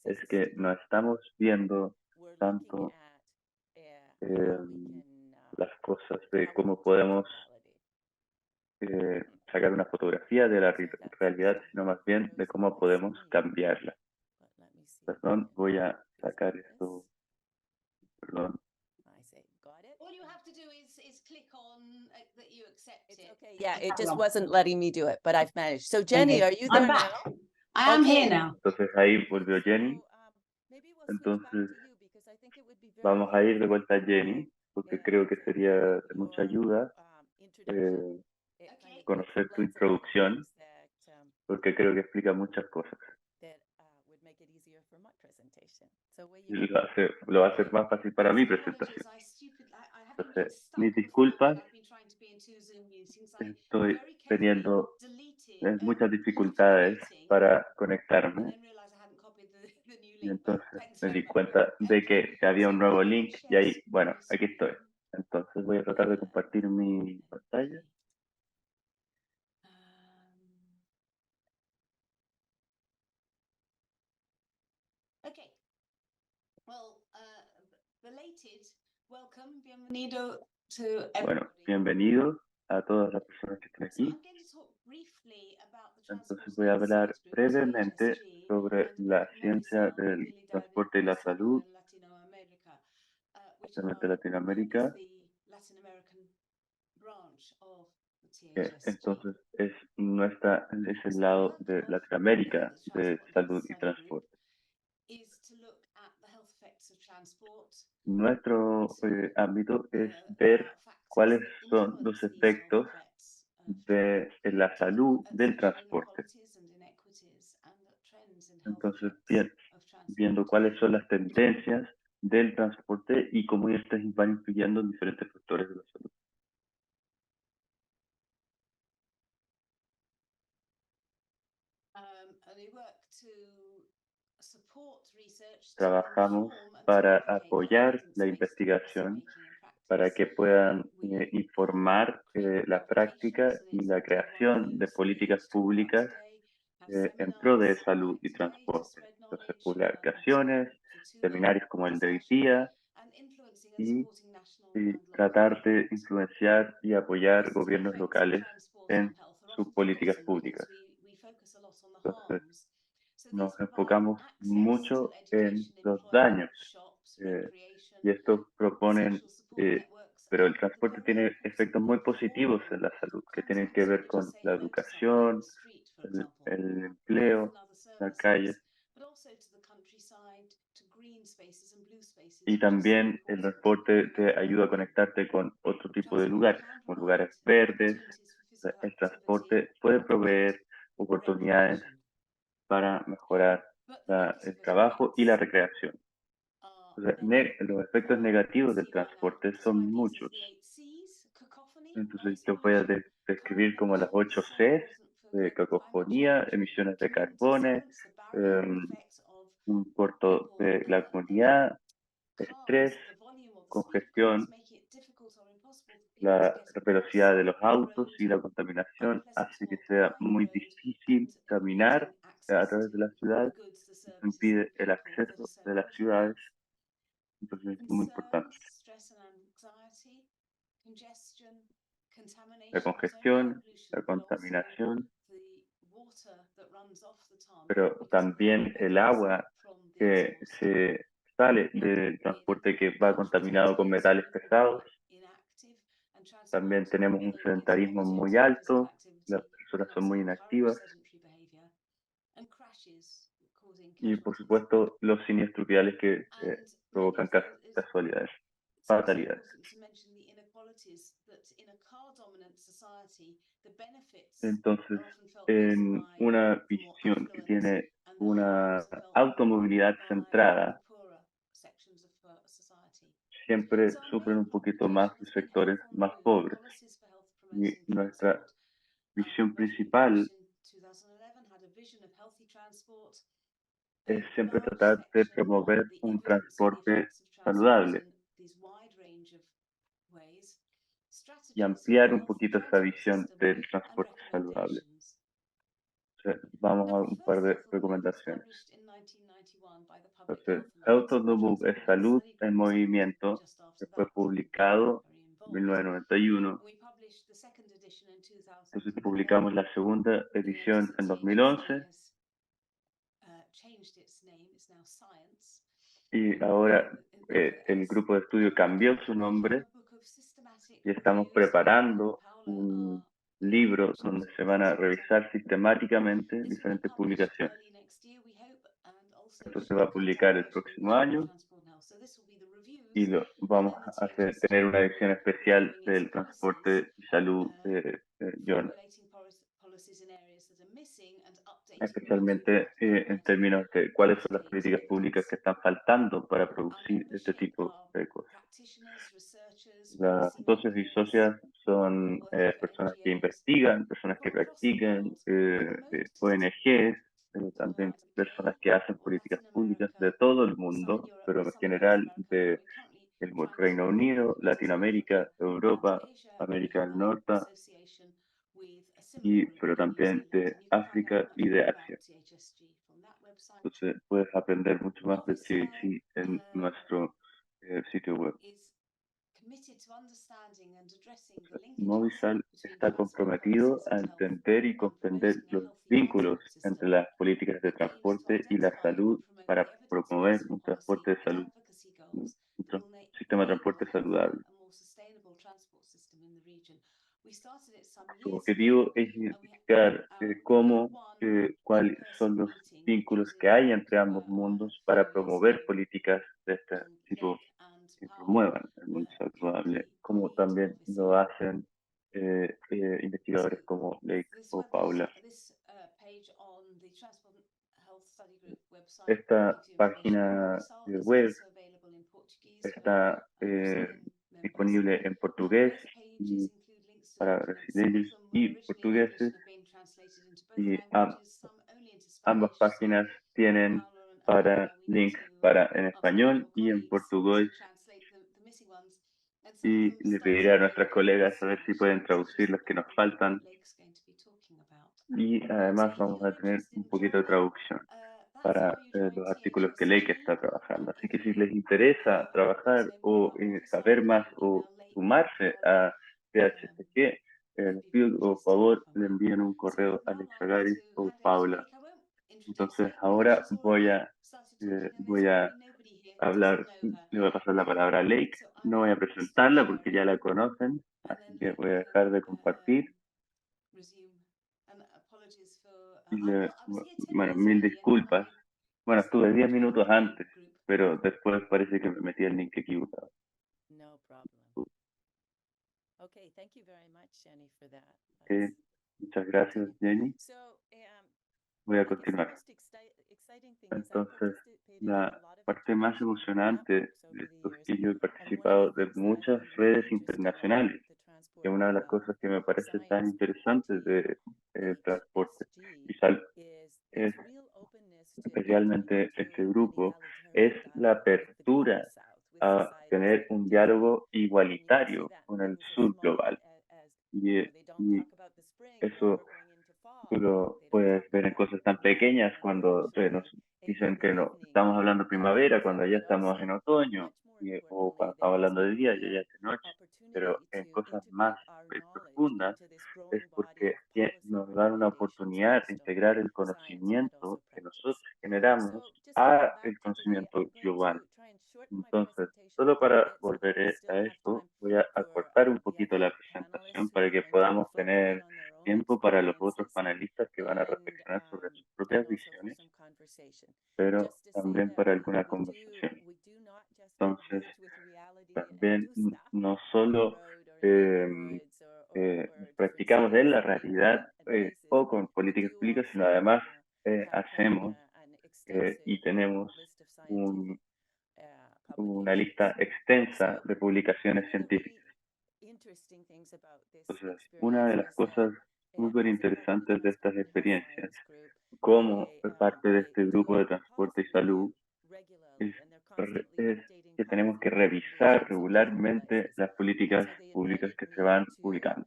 es que no estamos viendo tanto las cosas de cómo podemos sacar una fotografía de la realidad, sino más bien de cómo podemos cambiarla. Perdón, voy a sacar esto. Perdón. All you have to do is click on that you accept it. Okay, yeah, it just Problem. wasn't letting me do it, but I've managed. So Jenny, Okay. are you there I'm back. now? I am here Okay. now. Entonces ahí volvió Jenny. Maybe we'll switch back to Entonces you because I think it would be very vamos a ir de vuelta a helpful, Jenny, porque creo que sería de mucha ayuda introduction. It kind Okay. of conocer tu explains a lot of introducción, things porque creo que explica muchas cosas. that would make it easier for my presentation. So will Y you lo va a hacer más fácil para mi presentación. Entonces, mis disculpas, estoy teniendo muchas dificultades para conectarme. Y entonces me di cuenta de que había un nuevo link y ahí, bueno, aquí estoy. Entonces voy a tratar de compartir mi pantalla. Okay. Well, belated welcome, bienvenido to everybody. Bueno, bienvenidos a todas las personas que estén So aquí. I'm going to talk briefly about the Entonces Transport voy a and hablar Science Group, brevemente THSG, sobre and la ciencia Medicine del Comunidad transporte y la salud, Southern Latinoamérica, which especialmente is Latinoamérica. the Latin American branch of the THSG. Entonces es el lado de Latinoamérica de salud y transporte. Is to look at the health effects of transport. Nuestro ámbito es ver cuáles son los efectos de la salud del transporte. Entonces, viendo cuáles son las tendencias del transporte y cómo estas van influyendo en diferentes factores de la salud. Trabajamos para apoyar la investigación para que puedan informar la práctica y la creación de políticas públicas en pro de salud y transporte. Entonces, publicaciones, seminarios como el de hoy día y tratar de influenciar y apoyar gobiernos locales en sus políticas públicas. Entonces, nos enfocamos mucho en los daños y estos proponen, pero el transporte tiene efectos muy positivos en la salud, que tienen que ver con la educación, el empleo, las calles. Y también el transporte te ayuda a conectarte con otro tipo de lugares, como lugares verdes. El transporte puede proveer oportunidades para mejorar el trabajo y la recreación. O sea, los efectos negativos del transporte son muchos. Entonces yo voy a describir como las 8 Cs de cacofonía, emisiones de carbono, un corto de la comunidad, estrés, congestión, la velocidad de los autos y la contaminación hace que sea muy difícil caminar a través de las ciudades, impide el acceso de las ciudades, entonces es muy importante. La congestión, la contaminación, pero también el agua que se sale del transporte que va contaminado con metales pesados. También tenemos un sedentarismo muy alto, las personas son muy inactivas. Y por supuesto los siniestros viales que provocan casualidades, fatalidades. Entonces, en una visión que tiene una automovilidad centrada, siempre sufren un poquito más los sectores más pobres. Y nuestra visión principal es siempre tratar de promover un transporte saludable y ampliar un poquito esa visión del transporte saludable. O sea, vamos a un par de recomendaciones. Entonces, Health on the Move es Salud en Movimiento, que fue publicado en 1991. Entonces publicamos la segunda edición en 2011 y ahora el grupo de estudio cambió su nombre y estamos preparando un libro donde se van a revisar sistemáticamente diferentes publicaciones. Esto se va a publicar el próximo año y vamos a tener una edición especial del Transporte y Salud Journal, especialmente en términos de cuáles son las políticas públicas que están faltando para producir este tipo de cosas. Las socios y socias son personas que investigan, personas que practican, ONGs, también personas que hacen políticas públicas de todo el mundo, pero en general de el Reino Unido, Latinoamérica, Europa, América del Norte, pero también de África y de Asia. Entonces puedes aprender mucho más de CHC en nuestro sitio web. Movisal está comprometido a entender y comprender los vínculos entre las políticas de transporte y la salud para promover un transporte de salud, un sistema de transporte saludable. Su objetivo es identificar cuáles son los vínculos que hay entre ambos mundos para promover políticas de este tipo que promuevan el mundo saludable, como también lo hacen investigadores como Lake o Paula. Esta página web está disponible en portugués y para brasileños y portugueses, y ambas páginas tienen links en español y en portugués, y le pediré a nuestras colegas a ver si pueden traducir los que nos faltan, y además vamos a tener un poquito de traducción para los artículos que Lake está trabajando. Así que si les interesa trabajar o saber más o sumarse a PHCG, les pido por favor le envíen un correo a Alex Agaris o Paula. Entonces ahora voy a hablar, le voy a pasar la palabra a Lake. No voy a presentarla porque ya la conocen, así que voy a dejar de compartir. Y bueno, mil disculpas. Bueno, estuve 10 minutos antes, pero después parece que me metí el link equivocado. No problem. Okay, thank you very much, Jenny, for that. Muchas gracias, Jenny. Voy a continuar. Entonces, la parte más emocionante de esto es que yo he participado de muchas redes internacionales, que es una de las cosas que me parece tan interesante de transporte y es especialmente este grupo, es la apertura a tener un diálogo igualitario con el sur global. Y eso tú lo puedes ver en cosas tan pequeñas cuando nos dicen que no estamos hablando de primavera, cuando ya estamos en otoño, o cuando estamos hablando de día y ya es de noche. Pero en cosas más profundas es porque nos dan una oportunidad de integrar el conocimiento que nosotros generamos a el conocimiento global. Entonces, solo para volver a esto, voy a acortar un poquito la presentación para que podamos tener tiempo para los otros panelistas que van a reflexionar sobre sus propias visiones, pero también para alguna conversación. Entonces, también no solo practicamos en la realidad o con políticas públicas, sino además hacemos y tenemos una lista extensa de publicaciones científicas. Entonces, una de las cosas súper interesantes de estas experiencias, como parte de este grupo de transporte y salud, es que tenemos que revisar regularmente las políticas públicas que se van publicando.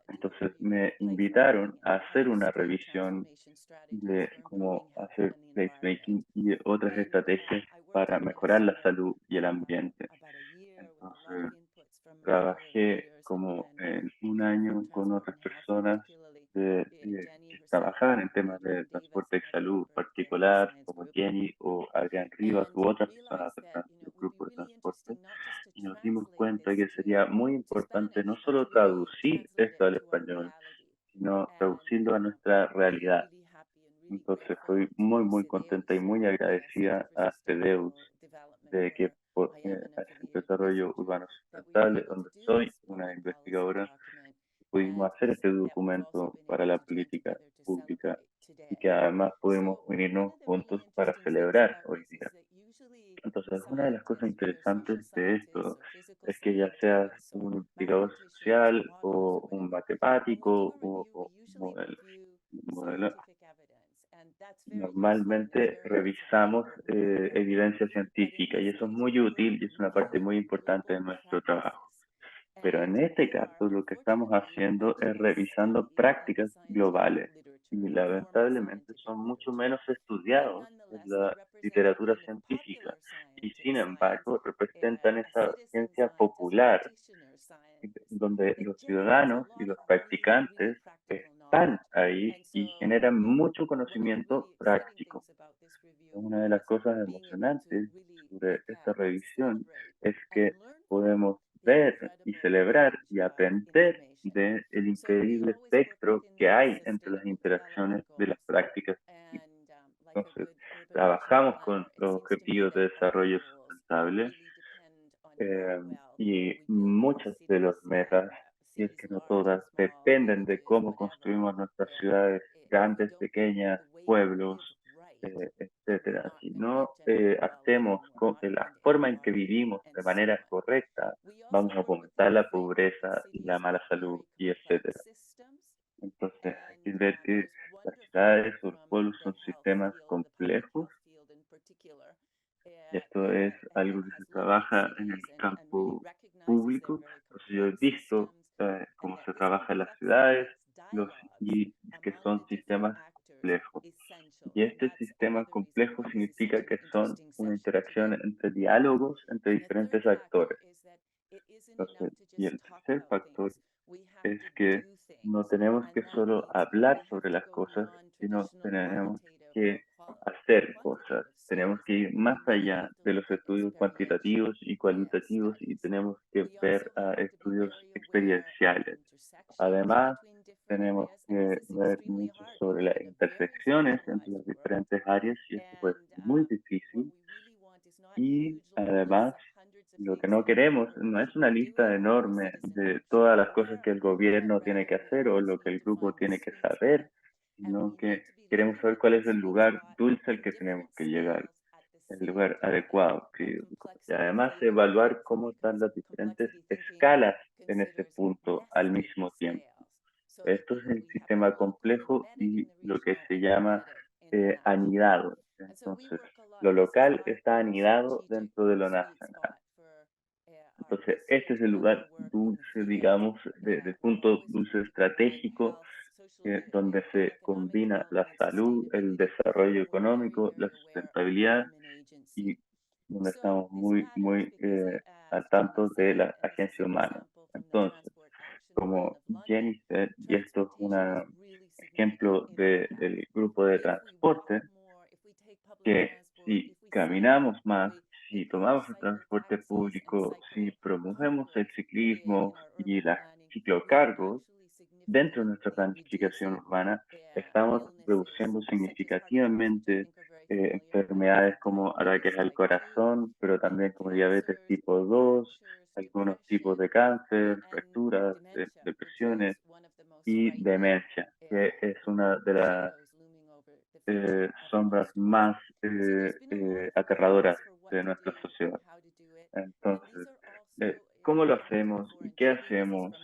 Entonces me invitaron a hacer una revisión de cómo hacer placemaking y de otras estrategias para mejorar la salud y el ambiente. Entonces, trabajé como en un año con otras personas que trabajaban en temas de transporte y salud particular, como Jenny o Adrián Rivas u otras personas del grupo de transporte, y nos dimos cuenta que sería muy importante no solo traducir esto al español, sino traducirlo a nuestra realidad. Entonces, estoy muy contenta y muy agradecida a CEDEUS de que al Centro de Desarrollo Urbano Sustentable, donde soy una investigadora, pudimos hacer este documento para la política pública y que además podemos unirnos juntos para celebrar hoy día. Entonces, una de las cosas interesantes de esto es que ya seas un investigador social o un matemático o modelo, normalmente revisamos evidencia científica y eso es muy útil y es una parte muy importante de nuestro trabajo. Pero en este caso lo que estamos haciendo es revisando prácticas globales y lamentablemente son mucho menos estudiados en la literatura científica y sin embargo representan esa ciencia popular donde los ciudadanos y los practicantes están ahí y generan mucho conocimiento práctico. Una de las cosas emocionantes sobre esta revisión es que podemos ver y celebrar y aprender del increíble espectro que hay entre las interacciones de las prácticas. Entonces, trabajamos con los objetivos de desarrollo sustentable eh, y muchas de las metas, y es que no todas, dependen de cómo construimos nuestras ciudades grandes, pequeñas, pueblos, etcétera. Si no hacemos la forma en que vivimos de manera correcta, vamos a aumentar la pobreza y la mala salud y etcétera. Entonces hay que ver que las ciudades o los pueblos son sistemas complejos. Esto es algo que se trabaja en el campo público. Entonces yo he visto cómo se trabaja en las ciudades y que son sistemas complejos. Y este sistema complejo significa que son una interacción entre diálogos entre diferentes actores. Entonces, y el tercer factor es que no tenemos que solo hablar sobre las cosas, sino tenemos que hacer cosas. Tenemos que ir más allá de los estudios cuantitativos y cualitativos y tenemos que ver estudios experienciales. Además, tenemos que ver mucho sobre las intersecciones entre las diferentes áreas y esto pues muy difícil. Y además, lo que no queremos no es una lista enorme de todas las cosas que el gobierno tiene que hacer o lo que el grupo tiene que saber, sino que queremos saber cuál es el lugar dulce al que tenemos que llegar, el lugar adecuado. Y además evaluar cómo están las diferentes escalas en ese punto al mismo tiempo. Esto es el sistema complejo y lo que se llama anidado. Entonces, lo local está anidado dentro de lo nacional. Entonces, este es el lugar dulce, digamos, de punto dulce estratégico, donde se combina la salud, el desarrollo económico, la sustentabilidad y donde estamos muy al tanto de la agencia humana. Entonces, como Jenny said, y esto es un ejemplo del grupo de transporte, que si caminamos más, si tomamos el transporte público, si promovemos el ciclismo y las ciclocargos, dentro de nuestra planificación urbana, estamos reduciendo significativamente enfermedades como ataques al corazón, pero también como diabetes tipo 2, algunos tipos de cáncer, fracturas, depresiones y demencia, que es una de las sombras más aterradoras de nuestra sociedad. Entonces, ¿cómo lo hacemos y qué hacemos?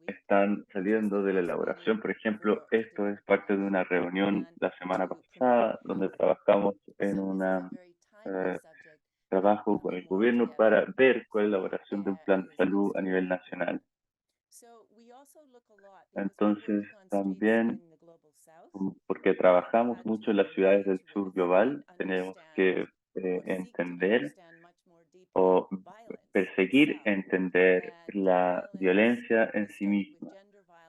Están saliendo de la elaboración. Por ejemplo, esto es parte de una reunión la semana pasada donde trabajamos en un trabajo con el gobierno para ver cuál es la elaboración de un plan de salud a nivel nacional. Entonces, también, porque trabajamos mucho en las ciudades del sur global, tenemos que entender o perseguir entender la violencia en sí misma.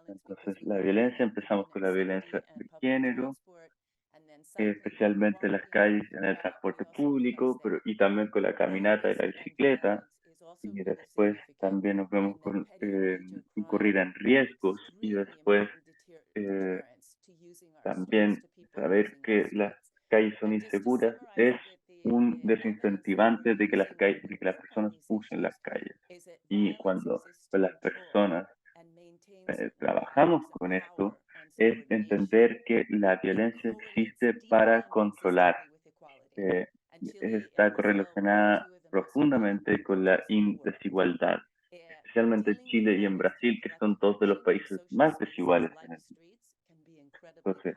Entonces, la violencia, empezamos con la violencia de género, especialmente en las calles, en el transporte público, pero y también con la caminata y la bicicleta. Y después también nos vemos con incurrir en riesgos y después también saber que las calles son inseguras es un desincentivante de que de que las personas usen las calles. Y cuando pues, las personas trabajamos con esto, es entender que la violencia existe para controlar. Eh, Está correlacionada profundamente con la desigualdad, especialmente en Chile y en Brasil, que son dos de los países más desiguales en el mundo. Entonces,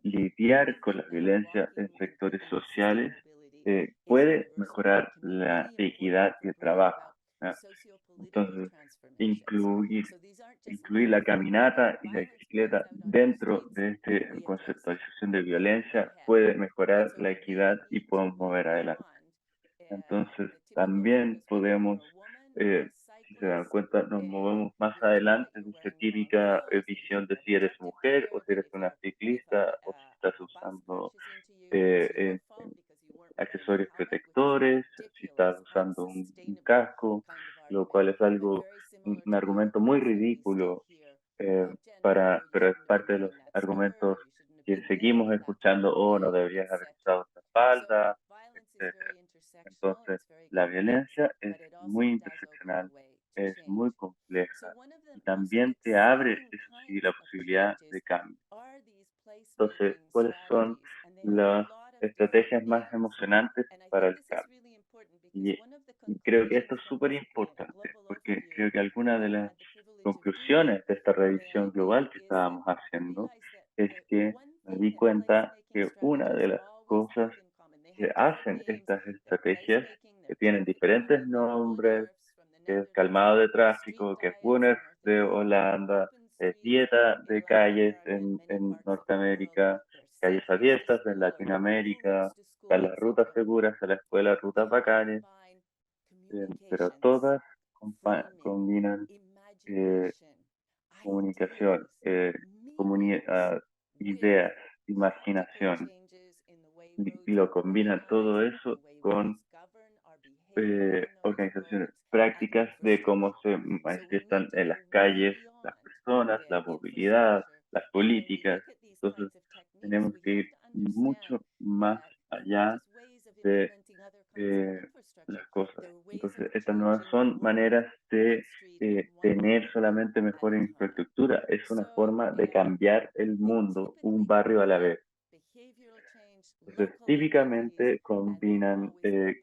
lidiar con la violencia en sectores sociales puede mejorar la equidad y el trabajo. ¿Ya? Entonces, incluir, incluir la caminata y la bicicleta dentro de esta conceptualización de violencia puede mejorar la equidad y podemos mover adelante. Entonces, también podemos, si se dan cuenta, nos movemos más adelante de esa típica visión de si eres mujer o si eres una ciclista o si estás usando accesorios protectores, si estás usando un casco, lo cual es algo, un argumento muy ridículo, pero es parte de los argumentos que seguimos escuchando, oh, no deberías haber usado esta falda, etcétera. Entonces, la violencia es muy interseccional, es muy compleja y también te abre, eso sí, la posibilidad de cambio. Entonces, ¿cuáles son las estrategias más emocionantes para el cambio? Y creo que esto es súper importante, porque creo que alguna de las conclusiones de esta revisión global que estábamos haciendo es que me di cuenta que una de las cosas que hacen estas estrategias, que tienen diferentes nombres, que es calmado de tráfico, que es Gunners de Holanda, es dieta de calles en Norteamérica, calles abiertas en Latinoamérica, a las rutas seguras, a la escuela, rutas bacanes, pero todas combinan eh, comunicación, ideas, imaginación, y lo combinan todo eso con organizaciones prácticas de cómo se manifiestan en las calles las personas, la movilidad, las políticas. Entonces, tenemos que ir mucho más allá de las cosas. Entonces, estas no son maneras de tener solamente mejor infraestructura, es una forma de cambiar el mundo un barrio a la vez. Entonces, típicamente combinan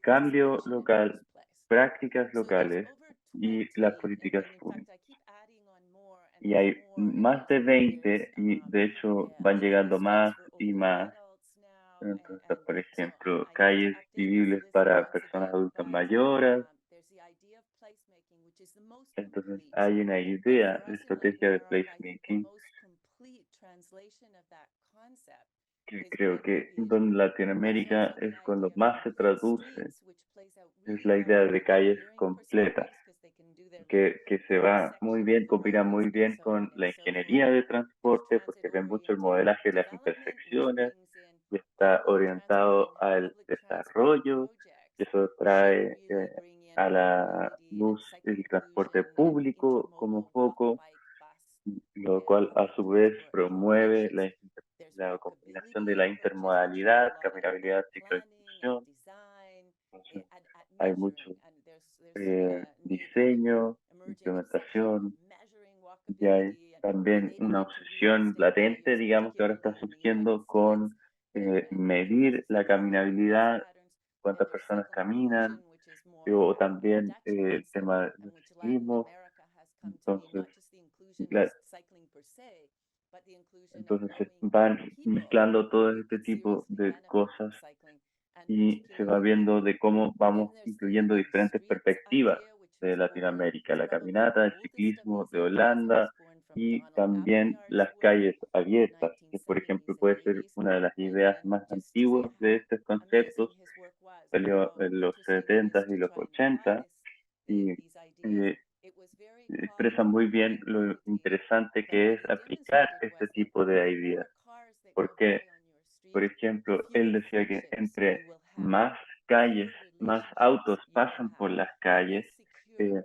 cambio local, prácticas locales y las políticas públicas. Y hay más de 20 y de hecho van llegando más y más. Entonces, por ejemplo, calles vivibles para personas adultas mayores. Entonces, hay una idea de estrategia de placemaking que creo que en Latinoamérica es cuando más se traduce, es la idea de calles completas, que se va muy bien, combina muy bien con la ingeniería de transporte, porque ven mucho el modelaje de las intersecciones y está orientado al desarrollo, y eso trae a la luz el transporte público como foco, lo cual a su vez promueve la combinación de la intermodalidad, caminabilidad, cicloinclusión. Entonces, hay mucho diseño, implementación, y hay también una obsesión latente, digamos, que ahora está surgiendo con medir la caminabilidad, cuántas personas caminan, o también el tema del ciclismo. Entonces, la- entonces se van mezclando todo este tipo de cosas y se va viendo de cómo vamos incluyendo diferentes perspectivas de Latinoamérica, la caminata, el ciclismo de Holanda y también las calles abiertas, que por ejemplo puede ser una de las ideas más antiguas de estos conceptos, salió en los 70 y los 80 y expresa muy bien lo interesante que es aplicar este tipo de ideas. Porque, por ejemplo, él decía que entre más calles, más autos pasan por las calles, eh,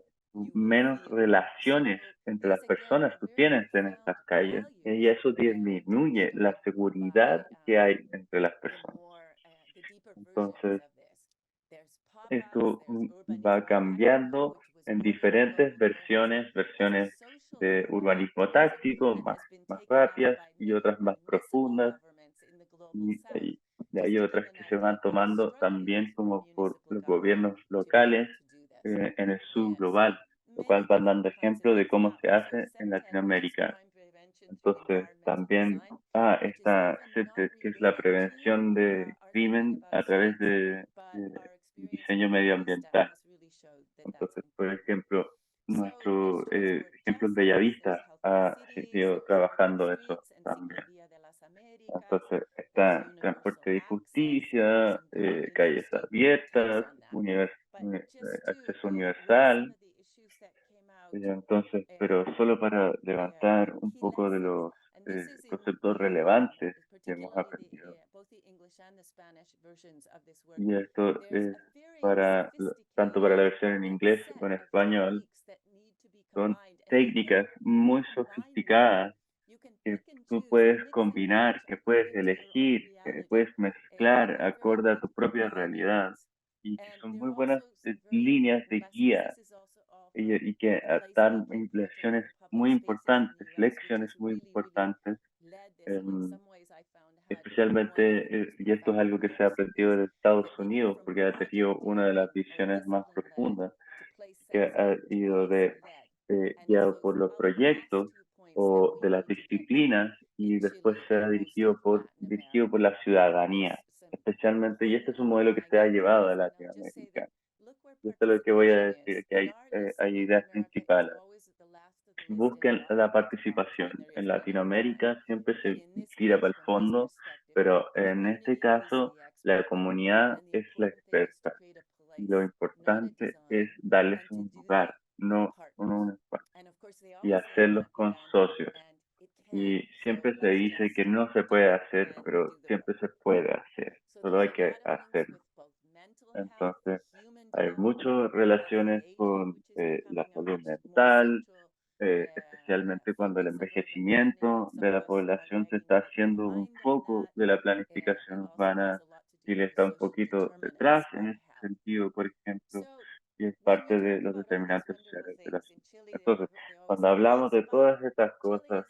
menos relaciones entre las personas tú tienes en estas calles y eso disminuye la seguridad que hay entre las personas. Entonces, esto va cambiando en diferentes versiones de urbanismo táctico, más rápidas y otras más profundas. Y hay otras que se van tomando también como por los gobiernos locales en el sur global, lo cual van dando ejemplo de cómo se hace en Latinoamérica. Entonces, también esta CETES, que es la prevención de crimen a través de diseño medioambiental. Entonces, por ejemplo, nuestro ejemplo en Bellavista ha seguido trabajando eso también. Entonces, está transporte de justicia, calles abiertas, acceso universal. Entonces, pero solo para levantar un poco de los conceptos relevantes que hemos aprendido. Y esto es tanto para la versión en inglés como en español, son técnicas muy sofisticadas que tú puedes combinar, que puedes elegir, que puedes mezclar acorde a tu propia realidad y que son muy buenas líneas de guía y que dan lecciones muy importantes, em, especialmente, y esto es algo que se ha aprendido de Estados Unidos, porque ha tenido una de las visiones más profundas, que ha ido guiado por los proyectos o de las disciplinas y después se ha dirigido por la ciudadanía, especialmente, y este es un modelo que se ha llevado a Latinoamérica. Y esto es lo que voy a decir, que hay ideas principales. Busquen la participación. En Latinoamérica siempre se tira para el fondo, pero en este caso la comunidad es la experta. Y lo importante es darles un lugar, no un espacio, y hacerlos con socios. Y siempre se dice que no se puede hacer, pero siempre se puede hacer, solo hay que hacerlo. Entonces, hay muchas relaciones con la salud mental, especialmente cuando el envejecimiento de la población se está haciendo un foco de la planificación urbana. Chile está un poquito detrás en ese sentido, por ejemplo, y es parte de los determinantes sociales de la ciudad. Entonces, cuando hablamos de todas estas cosas,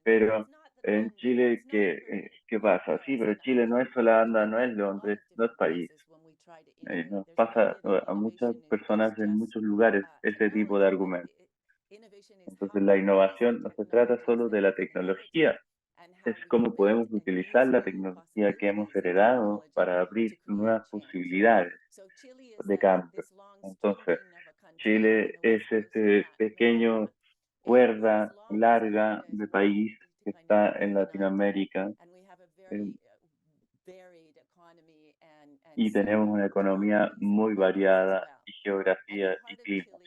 pero en Chile, ¿qué pasa? Sí, pero Chile no es Holanda, no es Londres, no es París. Nos pasa a muchas personas en muchos lugares ese tipo de argumentos. Entonces, la innovación no se trata solo de la tecnología, es cómo podemos utilizar la tecnología que hemos heredado para abrir nuevas posibilidades de cambio. Entonces, Chile es este pequeño cuerda larga de país que está en Latinoamérica eh, y tenemos una economía muy variada y geografía y clima.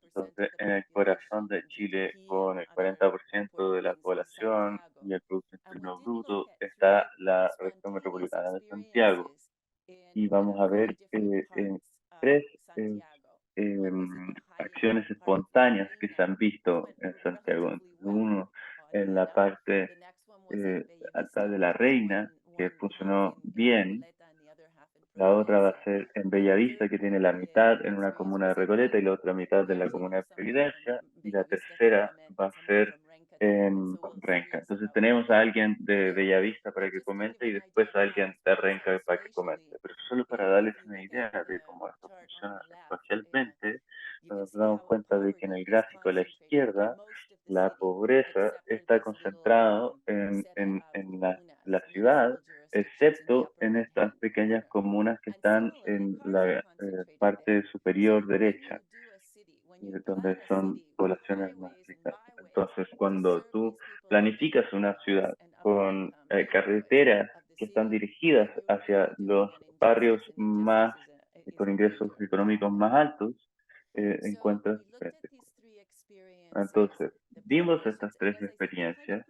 Entonces, en el corazón de Chile, con el 40% de la población y el Producto Interno Bruto, está la región metropolitana de Santiago. Y vamos a ver tres eh, acciones espontáneas que se han visto en Santiago. Entonces, uno, en la parte alta de la Reina, que funcionó bien. La otra va a ser en Bellavista, que tiene la mitad en una comuna de Recoleta y la otra mitad en la comuna de Providencia. Y la tercera va a ser en Renca. Entonces tenemos a alguien de Bellavista para que comente y después a alguien de Renca para que comente. Pero solo para darles una idea de cómo esto funciona espacialmente, nos damos cuenta de que en el gráfico a la izquierda, la pobreza está concentrado en la ciudad, excepto en estas pequeñas comunas que están en la parte superior derecha, donde son poblaciones más ricas. Entonces, cuando tú planificas una ciudad con carreteras que están dirigidas hacia los barrios más con ingresos económicos más altos, encuentras diferentes cosas. Entonces, vimos estas tres experiencias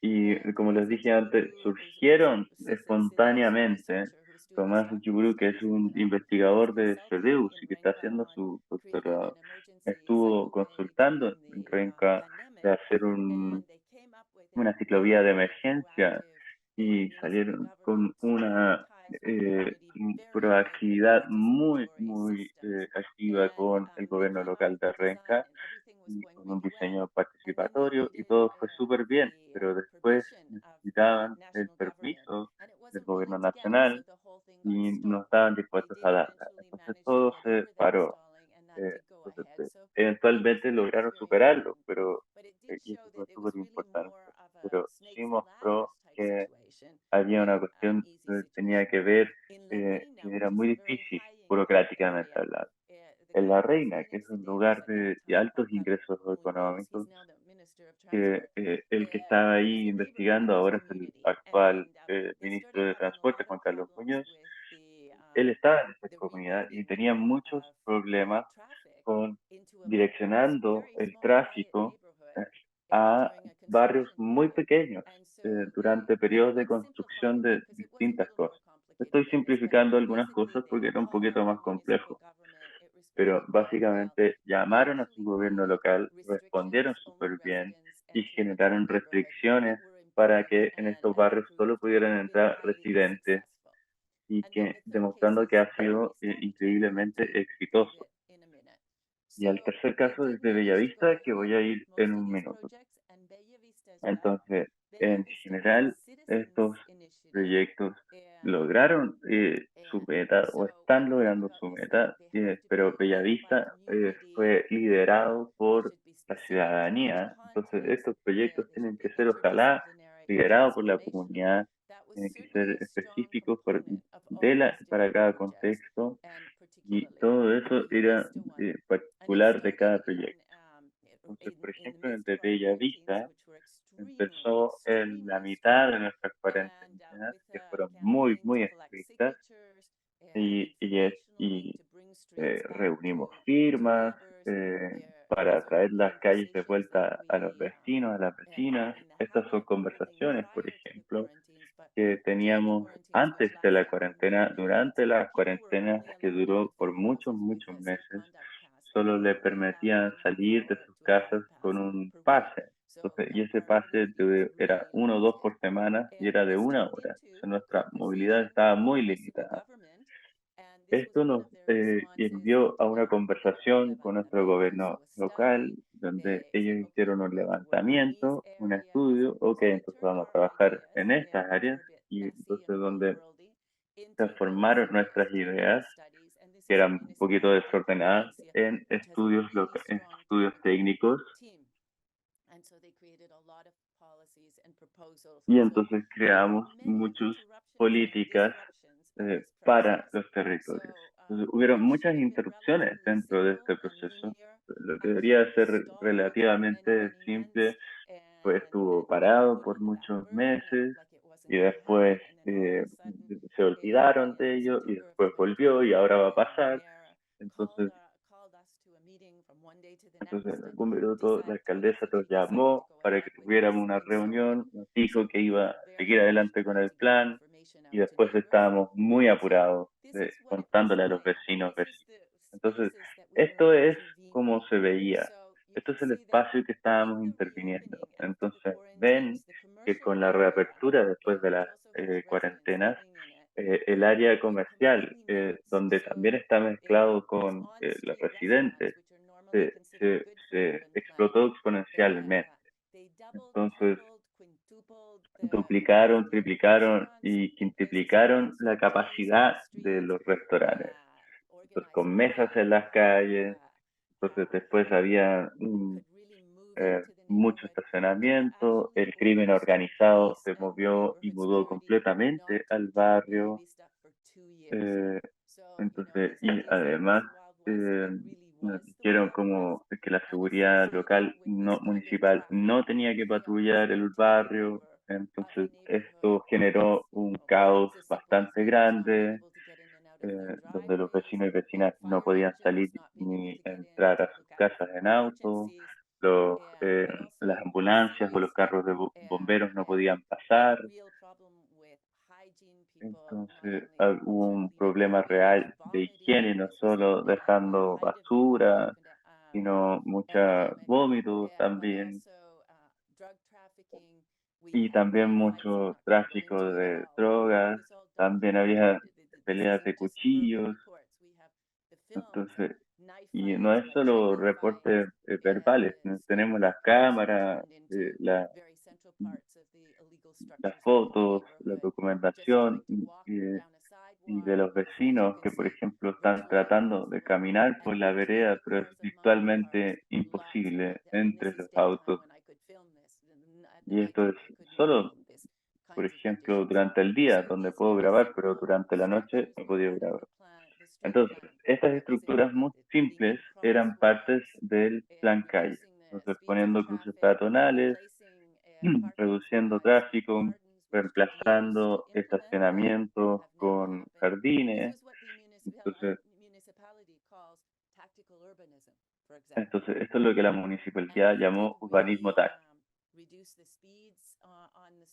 y, como les dije antes, surgieron espontáneamente. Tomás Yuburu, que es un investigador de CEDEUS y que está haciendo su doctorado, estuvo consultando en Renca de hacer una ciclovía de emergencia y salieron con una proactividad muy activa con el gobierno local de Renca y con un diseño participatorio y todo fue súper bien, pero después necesitaban el permiso del gobierno nacional y no estaban dispuestos a darla. Entonces todo se paró. Eventualmente lograron superarlo, pero y eso fue súper importante. Pero sí mostró que había una cuestión que tenía que ver, que era muy difícil burocráticamente hablando. En La Reina, que es un lugar de altos ingresos económicos, que el que estaba ahí investigando ahora es el actual ministro de Transporte, Juan Carlos Muñoz. Él estaba en esta comunidad y tenía muchos problemas con direccionando el tráfico eh, a barrios muy pequeños durante periodos de construcción de distintas cosas. Estoy simplificando algunas cosas porque era un poquito más complejo, pero básicamente llamaron a su gobierno local, respondieron súper bien y generaron restricciones para que en estos barrios solo pudieran entrar residentes y que demostrando que ha sido increíblemente exitoso. Y al tercer caso es de Bellavista, que voy a ir en un minuto. Entonces, en general, estos proyectos lograron su meta o están logrando su meta, pero Bellavista fue liderado por la ciudadanía. Entonces, estos proyectos tienen que ser, ojalá, liderados por la comunidad, tienen que ser específicos para cada contexto y todo eso era particular de cada proyecto. Entonces, por ejemplo, en el de Bellavista empezó en la mitad de nuestras cuarentenas, que fueron muy estrictas, y reunimos firmas para traer las calles de vuelta a los vecinos, a las vecinas. Estas son conversaciones, por ejemplo, que teníamos antes de la cuarentena, durante las cuarentenas que duró por muchos meses, solo le permitían salir de sus casas con un pase. Entonces, y ese pase era 1 o 2 por semana y era de 1 hora. Entonces, nuestra movilidad estaba muy limitada. Esto nos envió a una conversación con nuestro gobierno local, donde ellos hicieron un levantamiento, un estudio, ok, entonces vamos a trabajar en estas áreas, y entonces donde transformaron nuestras ideas, que eran un poquito desordenadas, en en estudios técnicos, y entonces creamos muchas políticas para los territorios. Entonces, hubieron muchas interrupciones dentro de este proceso. Lo que debería ser relativamente simple, pues estuvo parado por muchos meses y después se olvidaron de ello y después volvió y ahora va a pasar. Entonces, en algún minuto la alcaldesa nos llamó para que tuviéramos una reunión, nos dijo que iba a seguir adelante con el plan y después estábamos muy apurados contándole a los vecinos. Entonces, esto es como se veía. Esto es el espacio que estábamos interviniendo. Entonces, ven que con la reapertura después de las cuarentenas, el área comercial, donde también está mezclado con los residentes, se explotó exponencialmente. Entonces, duplicaron, triplicaron y quintuplicaron la capacidad de los restaurantes. Entonces, con mesas en las calles, entonces después había mucho estacionamiento, el crimen organizado se movió y mudó completamente al barrio. Entonces, y además nos dijeron como que la seguridad local, no municipal, no tenía que patrullar el barrio, Entonces, esto generó un caos bastante grande, donde los vecinos y vecinas no podían salir ni entrar a sus casas en auto, las ambulancias o los carros de bomberos no podían pasar. Entonces, hubo un problema real de higiene, no solo dejando basura, sino mucha vómito también, y también mucho tráfico de drogas, también había peleas de cuchillos. Entonces, y no es solo reportes verbales, tenemos las cámaras, las fotos, la documentación y de los vecinos que, por ejemplo, están tratando de caminar por la vereda, pero es virtualmente imposible entre los autos. Y esto es solo, por ejemplo, durante el día, donde puedo grabar, pero durante la noche no podía grabar. Entonces, estas estructuras muy simples eran partes del plan calle. Entonces, poniendo cruces peatonales, reduciendo tráfico, reemplazando estacionamientos con jardines. Entonces, esto es lo que la municipalidad llamó urbanismo táctico.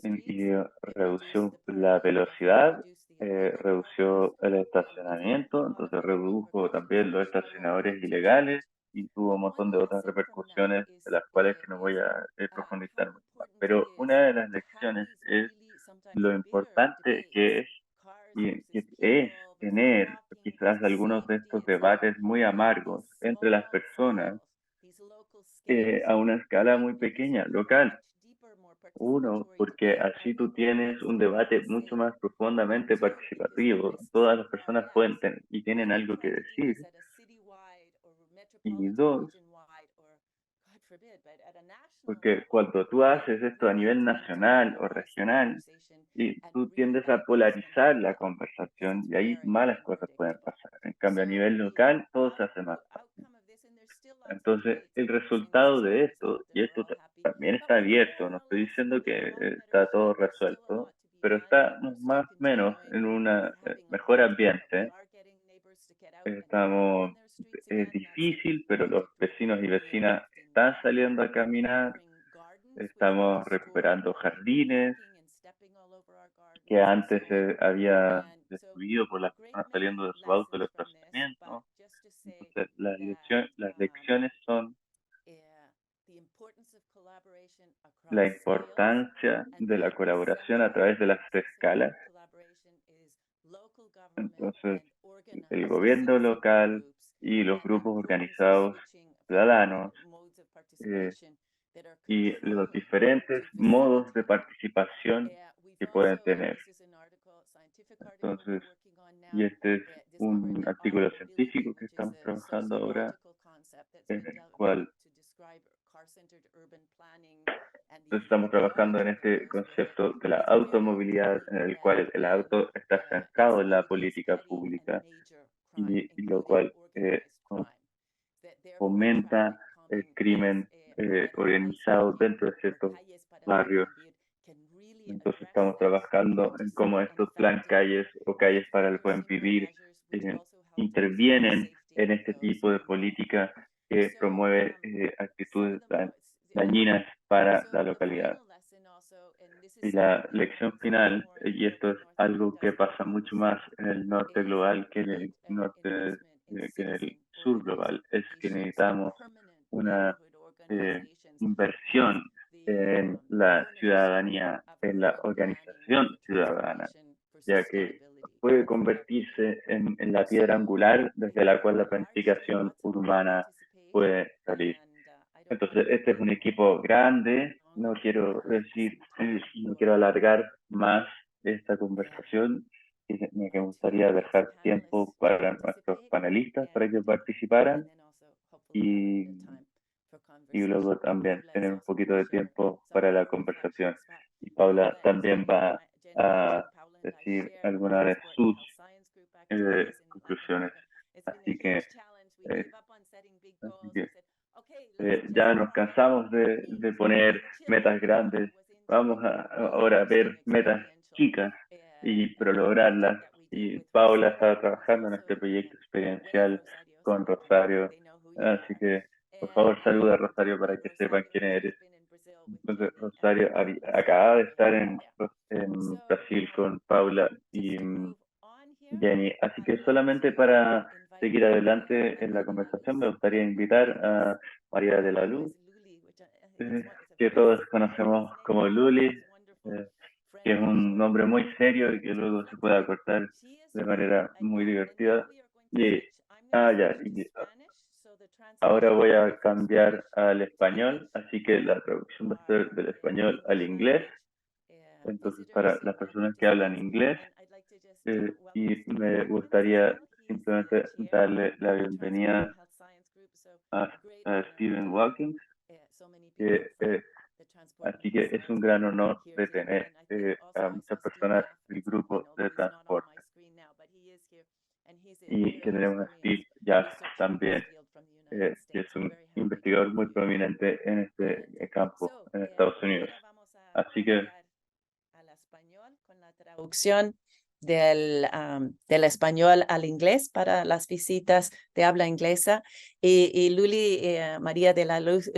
Y redució la velocidad, redució el estacionamiento, entonces redujo también los estacionadores ilegales y tuvo un montón de otras repercusiones de las cuales que no voy a profundizar mucho más. Pero una de las lecciones es lo importante que es tener quizás algunos de estos debates muy amargos entre las personas a una escala muy pequeña, local. Uno, porque así tú tienes un debate mucho más profundamente participativo. Todas las personas pueden tener y tienen algo que decir. Y dos, porque cuando tú haces esto a nivel nacional o regional, y tú tiendes a polarizar la conversación y ahí malas cosas pueden pasar. En cambio, a nivel local, todo se hace más fácil. Entonces, el resultado de esto, y esto también está abierto, no estoy diciendo que está todo resuelto, pero está más o menos en un mejor ambiente. Estamos, es difícil, pero los vecinos y vecinas están saliendo a caminar, estamos recuperando jardines que antes se había destruido por las personas saliendo de su auto del estacionamiento. Entonces, las lecciones son la importancia de la colaboración a través de las escalas. Entonces, el gobierno local y los grupos organizados ciudadanos y los diferentes modos de participación que pueden tener. Entonces, y este es un artículo científico que estamos trabajando ahora, en el cual estamos trabajando en este concepto de la automovilidad, en el cual el auto está centrado en la política pública y lo cual fomenta el crimen organizado dentro de ciertos barrios. Entonces estamos trabajando en cómo estos plan calles o calles para el buen vivir intervienen en este tipo de política que promueve actitudes dañinas para la localidad. Y la lección final, y esto es algo que pasa mucho más en el norte global que en el norte, que en el sur global, es que necesitamos una inversión en la ciudadanía, en la organización ciudadana, ya que puede convertirse en la piedra angular desde la cual la planificación urbana puede salir. Entonces, este es un equipo grande, no quiero decir, no quiero alargar más esta conversación, y me gustaría dejar tiempo para nuestros panelistas para que participaran y luego también tener un poquito de tiempo para la conversación. Y Paula también va a decir algunas de sus conclusiones. Así que, ya nos cansamos de poner metas grandes, vamos ahora a ver metas chicas pero lograrlas. Y Paula está trabajando en este proyecto experiencial con Rosario, así que por favor saluda a Rosario para que sepan quién eres. Entonces, Rosario acaba de estar en Brasil con Paula y Jenny, así que solamente para seguir adelante en la conversación me gustaría invitar a María de la Luz, que todos conocemos como Luli, que es un nombre muy serio y que luego se puede acortar de manera muy divertida. Y, ahora voy a cambiar al español, así que la traducción va a ser del español al inglés. Entonces, para las personas que hablan inglés, y me gustaría simplemente darle la bienvenida a Stephen Watkins, así que es un gran honor de tener a muchas personas del grupo de transporte. Y que tenemos a Steve Jaffe también, que es un investigador muy prominente en este campo en Estados Unidos. Así que al español con la traducción del español al inglés para las visitas de habla inglesa. Y Luli, María de la Luz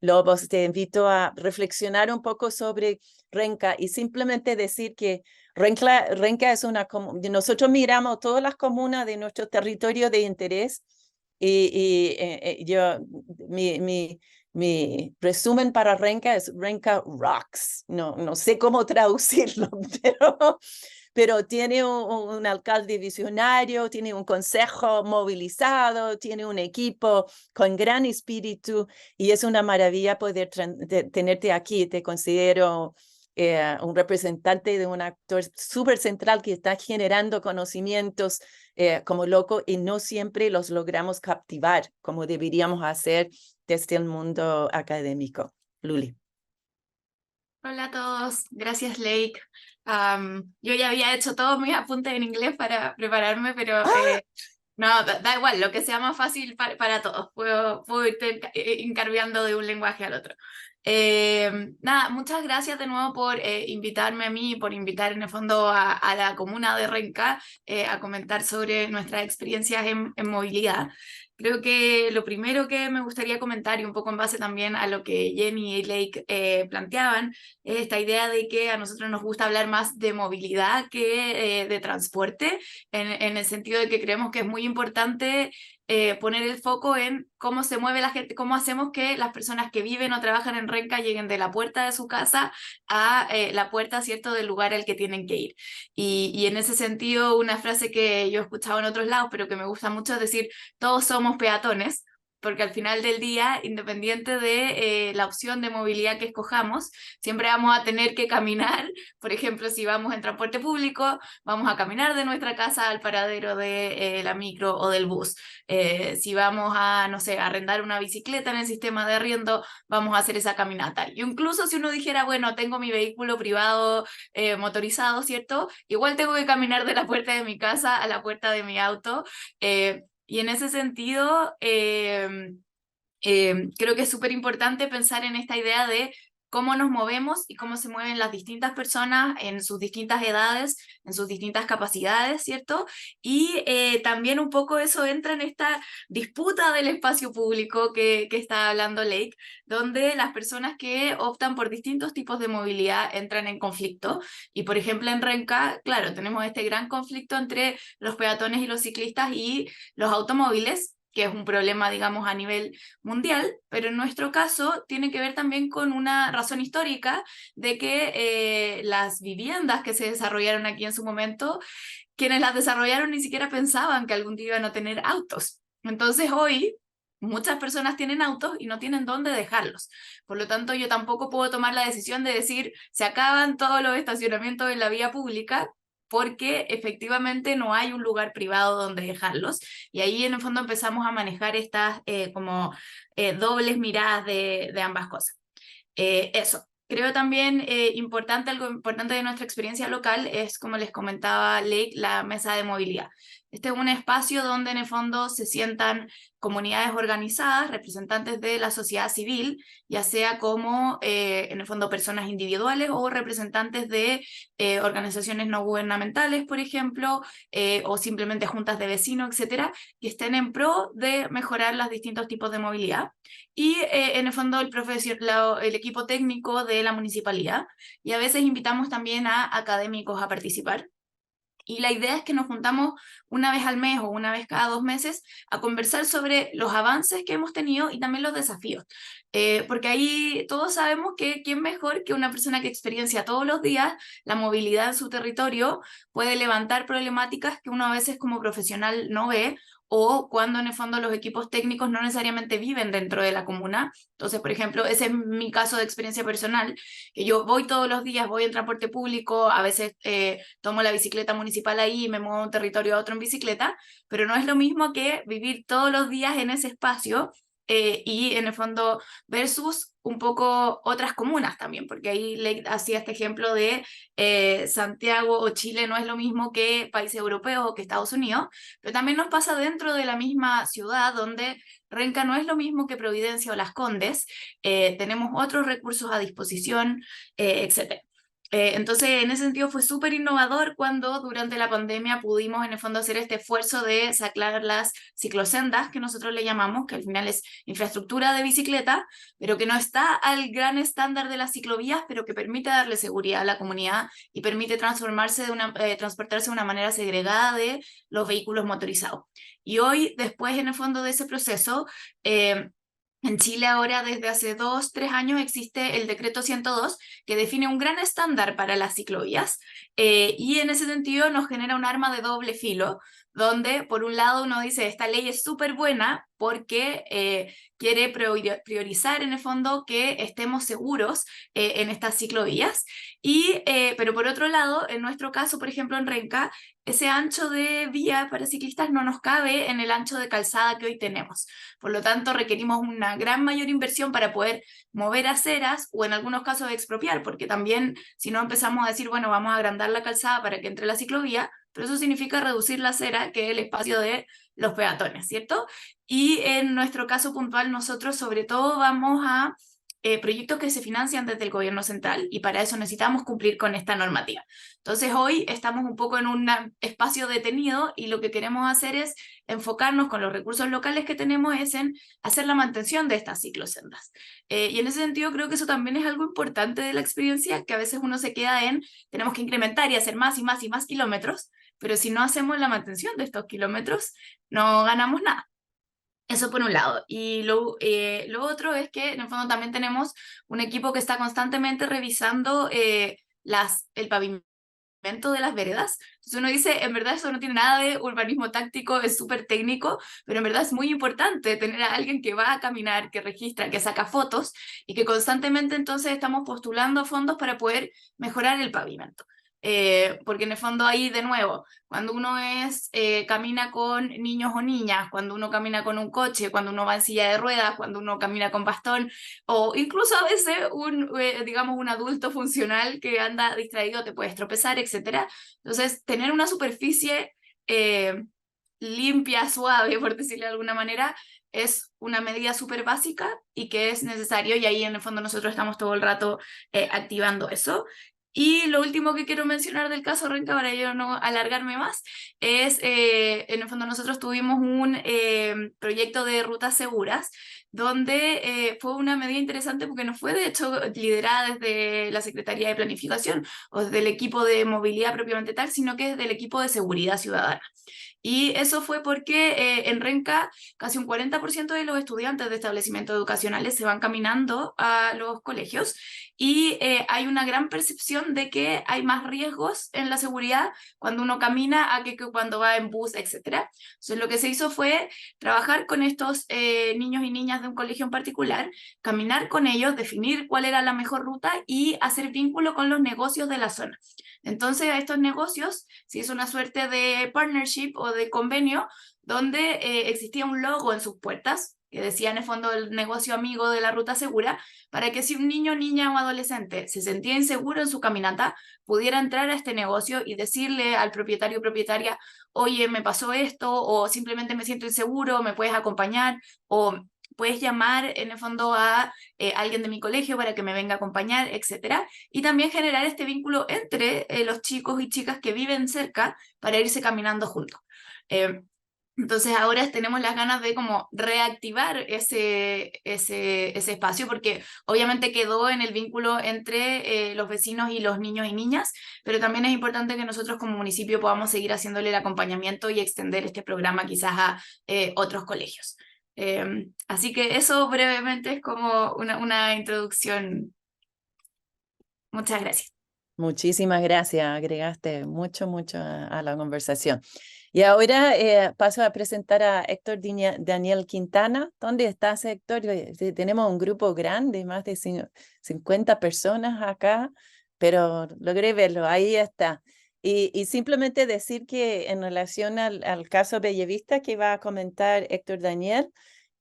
Lobos, te invito a reflexionar un poco sobre Renca y simplemente decir que Renca es nosotros miramos todas las comunas de nuestro territorio de interés mi resumen para Renca es Renca Rocks. No sé cómo traducirlo, pero tiene un alcalde visionario, tiene un consejo movilizado, tiene un equipo con gran espíritu y es una maravilla poder tenerte aquí. Te considero un representante de un actor súper central que está generando conocimientos como loco y no siempre los logramos captivar como deberíamos hacer desde el mundo académico. Luli. Hola a todos, gracias Lake. Yo ya había hecho todos mis apuntes en inglés para prepararme, pero no, da igual, lo que sea más fácil para todos. Puedo irte encarviando de un lenguaje al otro. Nada, muchas gracias de nuevo por invitarme a mí, por invitar en el fondo a la comuna de Renca a comentar sobre nuestras experiencias en movilidad. Creo que lo primero que me gustaría comentar, y un poco en base también a lo que Jenny y Lake planteaban, es esta idea de que a nosotros nos gusta hablar más de movilidad que de transporte, en el sentido de que creemos que es muy importante poner el foco en cómo se mueve la gente, cómo hacemos que las personas que viven o trabajan en Renca lleguen de la puerta de su casa a la puerta, ¿cierto?, del lugar al que tienen que ir. Y en ese sentido, una frase que yo he escuchado en otros lados, pero que me gusta mucho, es decir, todos somos peatones, porque al final del día, independiente de la opción de movilidad que escojamos, siempre vamos a tener que caminar. Por ejemplo, si vamos en transporte público, vamos a caminar de nuestra casa al paradero de la micro o del bus. Si vamos a, no sé, arrendar una bicicleta en el sistema de arriendo, vamos a hacer esa caminata. Y incluso si uno dijera, bueno, tengo mi vehículo privado motorizado, ¿cierto? Igual tengo que caminar de la puerta de mi casa a la puerta de mi auto. Y en ese sentido, creo que es súper importante pensar en esta idea de cómo nos movemos y cómo se mueven las distintas personas en sus distintas edades, en sus distintas capacidades, ¿cierto? Y también un poco eso entra en esta disputa del espacio público que está hablando Lake, donde las personas que optan por distintos tipos de movilidad entran en conflicto. Y por ejemplo en Renca, claro, tenemos este gran conflicto entre los peatones y los ciclistas y los automóviles, que es un problema, digamos, a nivel mundial, pero en nuestro caso tiene que ver también con una razón histórica de que las viviendas que se desarrollaron aquí en su momento, quienes las desarrollaron ni siquiera pensaban que algún día iban a tener autos. Entonces hoy muchas personas tienen autos y no tienen dónde dejarlos. Por lo tanto, yo tampoco puedo tomar la decisión de decir, se acaban todos los estacionamientos en la vía pública, porque efectivamente no hay un lugar privado donde dejarlos. Y ahí en el fondo empezamos a manejar estas dobles miradas de ambas cosas. Eso. Creo también algo importante de nuestra experiencia local es, como les comentaba Lake, la mesa de movilidad. Este es un espacio donde en el fondo se sientan comunidades organizadas, representantes de la sociedad civil, ya sea como en el fondo personas individuales o representantes de organizaciones no gubernamentales, por ejemplo, o simplemente juntas de vecinos, etcétera, que estén en pro de mejorar los distintos tipos de movilidad. Y en el fondo el equipo técnico de la municipalidad. Y a veces invitamos también a académicos a participar. Y la idea es que nos juntamos una vez al mes o una vez cada 2 meses a conversar sobre los avances que hemos tenido y también los desafíos. Porque ahí todos sabemos que quién mejor que una persona que experiencia todos los días la movilidad en su territorio puede levantar problemáticas que uno a veces como profesional no ve, o cuando en el fondo los equipos técnicos no necesariamente viven dentro de la comuna. Entonces, por ejemplo, ese es mi caso de experiencia personal, que yo voy todos los días, voy en transporte público, a veces tomo la bicicleta municipal ahí y me muevo de un territorio a otro en bicicleta, pero no es lo mismo que vivir todos los días en ese espacio y en el fondo versus un poco otras comunas también, porque ahí le hacía este ejemplo de Santiago o Chile no es lo mismo que países europeos o que Estados Unidos, pero también nos pasa dentro de la misma ciudad donde Renca no es lo mismo que Providencia o Las Condes, tenemos otros recursos a disposición, etc. Entonces, en ese sentido fue súper innovador cuando durante la pandemia pudimos en el fondo hacer este esfuerzo de sacar las ciclosendas, que nosotros le llamamos, que al final es infraestructura de bicicleta, pero que no está al gran estándar de las ciclovías, pero que permite darle seguridad a la comunidad y permite transportarse de una manera segregada de los vehículos motorizados. Y hoy, después en el fondo de ese proceso, en Chile ahora desde hace 2, 3 años existe el decreto 102 que define un gran estándar para las ciclovías y en ese sentido nos genera un arma de doble filo, donde por un lado uno dice esta ley es súper buena porque quiere priorizar en el fondo que estemos seguros en estas ciclovías, pero por otro lado, en nuestro caso, por ejemplo en Renca, ese ancho de vía para ciclistas no nos cabe en el ancho de calzada que hoy tenemos. Por lo tanto, requerimos una gran mayor inversión para poder mover aceras o en algunos casos expropiar, porque también si no empezamos a decir, bueno, vamos a agrandar la calzada para que entre la ciclovía, pero eso significa reducir la acera, que es el espacio de los peatones, ¿cierto? Y en nuestro caso puntual, nosotros sobre todo vamos a proyectos que se financian desde el gobierno central y para eso necesitamos cumplir con esta normativa. Entonces hoy estamos un poco en un espacio detenido y lo que queremos hacer es enfocarnos con los recursos locales que tenemos es en hacer la mantención de estas ciclosendas. Y en ese sentido creo que eso también es algo importante de la experiencia, que a veces uno se queda en tenemos que incrementar y hacer más y más y más kilómetros, pero si no hacemos la mantención de estos kilómetros no ganamos nada. Eso por un lado. Y lo otro es que en el fondo también tenemos un equipo que está constantemente revisando el pavimento de las veredas. Entonces uno dice, en verdad eso no tiene nada de urbanismo táctico, es súper técnico, pero en verdad es muy importante tener a alguien que va a caminar, que registra, que saca fotos y que constantemente entonces estamos postulando fondos para poder mejorar el pavimento. Porque en el fondo ahí de nuevo, cuando uno camina con niños o niñas, cuando uno camina con un coche, cuando uno va en silla de ruedas, cuando uno camina con bastón, o incluso a veces digamos un adulto funcional que anda distraído, te puedes tropezar, etc. Entonces, tener una superficie limpia, suave, por decirlo de alguna manera, es una medida súper básica y que es necesario, y ahí en el fondo nosotros estamos todo el rato activando eso. Y lo último que quiero mencionar del caso Renca, para yo no alargarme más, es, en el fondo nosotros tuvimos un proyecto de rutas seguras, donde fue una medida interesante porque no fue de hecho liderada desde la Secretaría de Planificación o desde el equipo de movilidad propiamente tal, sino que desde el equipo de seguridad ciudadana. Y eso fue porque en Renca casi un 40% de los estudiantes de establecimientos educacionales se van caminando a los colegios y hay una gran percepción de que hay más riesgos en la seguridad cuando uno camina a que cuando va en bus, etc. Entonces lo que se hizo fue trabajar con estos niños y niñas de un colegio en particular, caminar con ellos, definir cuál era la mejor ruta y hacer vínculo con los negocios de la zona. Entonces a estos negocios se hizo una suerte de partnership o de convenio donde existía un logo en sus puertas que decía en el fondo el negocio amigo de la ruta segura, para que si un niño, niña o adolescente se sentía inseguro en su caminata, pudiera entrar a este negocio y decirle al propietario o propietaria, oye, me pasó esto, o simplemente me siento inseguro, me puedes acompañar, o puedes llamar en el fondo a alguien de mi colegio para que me venga a acompañar, etcétera. Y también generar este vínculo entre los chicos y chicas que viven cerca para irse caminando juntos. Entonces ahora tenemos las ganas de como reactivar ese espacio, porque obviamente quedó en el vínculo entre los vecinos y los niños y niñas, pero también es importante que nosotros como municipio podamos seguir haciéndole el acompañamiento y extender este programa quizás a otros colegios. Así que eso brevemente es como una introducción. Muchas gracias. Muchísimas gracias, agregaste mucho a la conversación. Y ahora paso a presentar a Héctor Daniel Quintana. ¿Dónde estás, Héctor? Tenemos un grupo grande, más de 50 personas acá, pero logré verlo, ahí está. Y simplemente decir que en relación al caso Bellavista que va a comentar Héctor Daniel,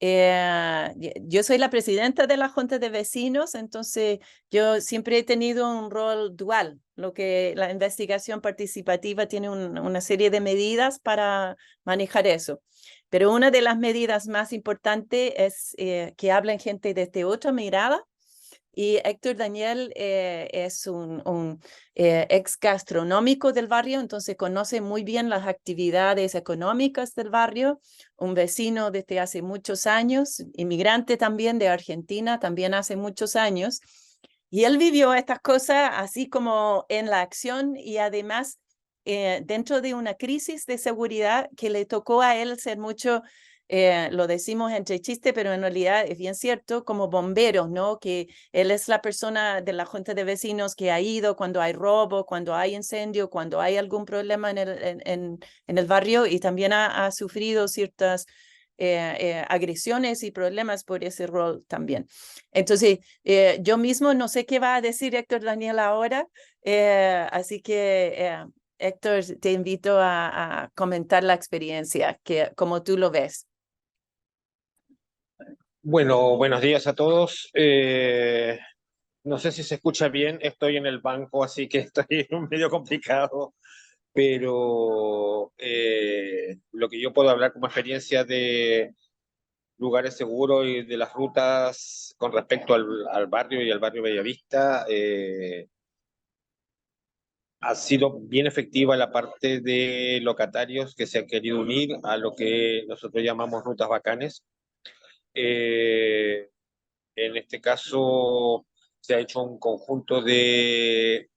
yo soy la presidenta de la Junta de Vecinos, entonces yo siempre he tenido un rol dual, lo que la investigación participativa tiene una serie de medidas para manejar eso. Pero una de las medidas más importantes es que hablen gente desde otra mirada. Y Héctor Daniel es un ex gastronómico del barrio, entonces conoce muy bien las actividades económicas del barrio, un vecino desde hace muchos años, inmigrante también de Argentina, también hace muchos años. Y él vivió estas cosas así como en la acción y además dentro de una crisis de seguridad que le tocó a él ser mucho, lo decimos entre chiste, pero en realidad es bien cierto, como bomberos, ¿no? Que él es la persona de la Junta de Vecinos que ha ido cuando hay robo, cuando hay incendio, cuando hay algún problema en el barrio y también ha sufrido ciertas agresiones y problemas por ese rol también. Entonces, yo mismo no sé qué va a decir Héctor Daniel ahora, así que Héctor, te invito a comentar la experiencia, que como tú lo ves. Bueno, buenos días a todos. No sé si se escucha bien, estoy en el banco, así que estoy medio complicado, pero lo que yo puedo hablar como experiencia de lugares seguros y de las rutas con respecto al barrio y al barrio Bellavista, ha sido bien efectiva la parte de locatarios que se han querido unir a lo que nosotros llamamos rutas bacanes. En este caso se ha hecho un conjunto se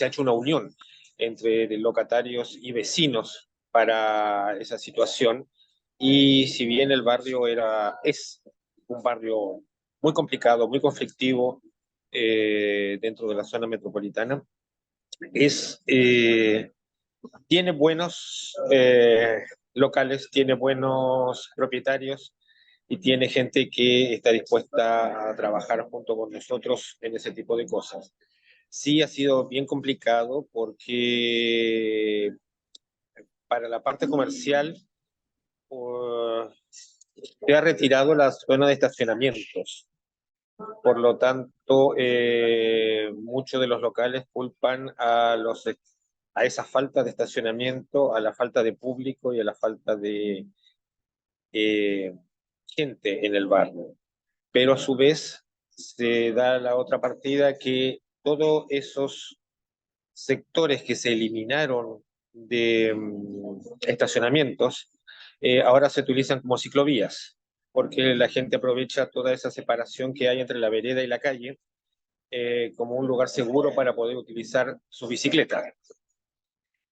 ha hecho una unión entre locatarios y vecinos para esa situación. Y si bien el barrio es un barrio muy complicado, muy conflictivo dentro de la zona metropolitana, tiene buenos locales, tiene buenos propietarios y tiene gente que está dispuesta a trabajar junto con nosotros en ese tipo de cosas. Sí ha sido bien complicado porque para la parte comercial se ha retirado la zona de estacionamientos. Por lo tanto, muchos de los locales culpan a esa falta de estacionamiento, a la falta de público y a la falta de gente en el barrio. Pero a su vez se da la otra partida que todos esos sectores que se eliminaron de estacionamientos ahora se utilizan como ciclovías, porque la gente aprovecha toda esa separación que hay entre la vereda y la calle como un lugar seguro para poder utilizar su bicicleta.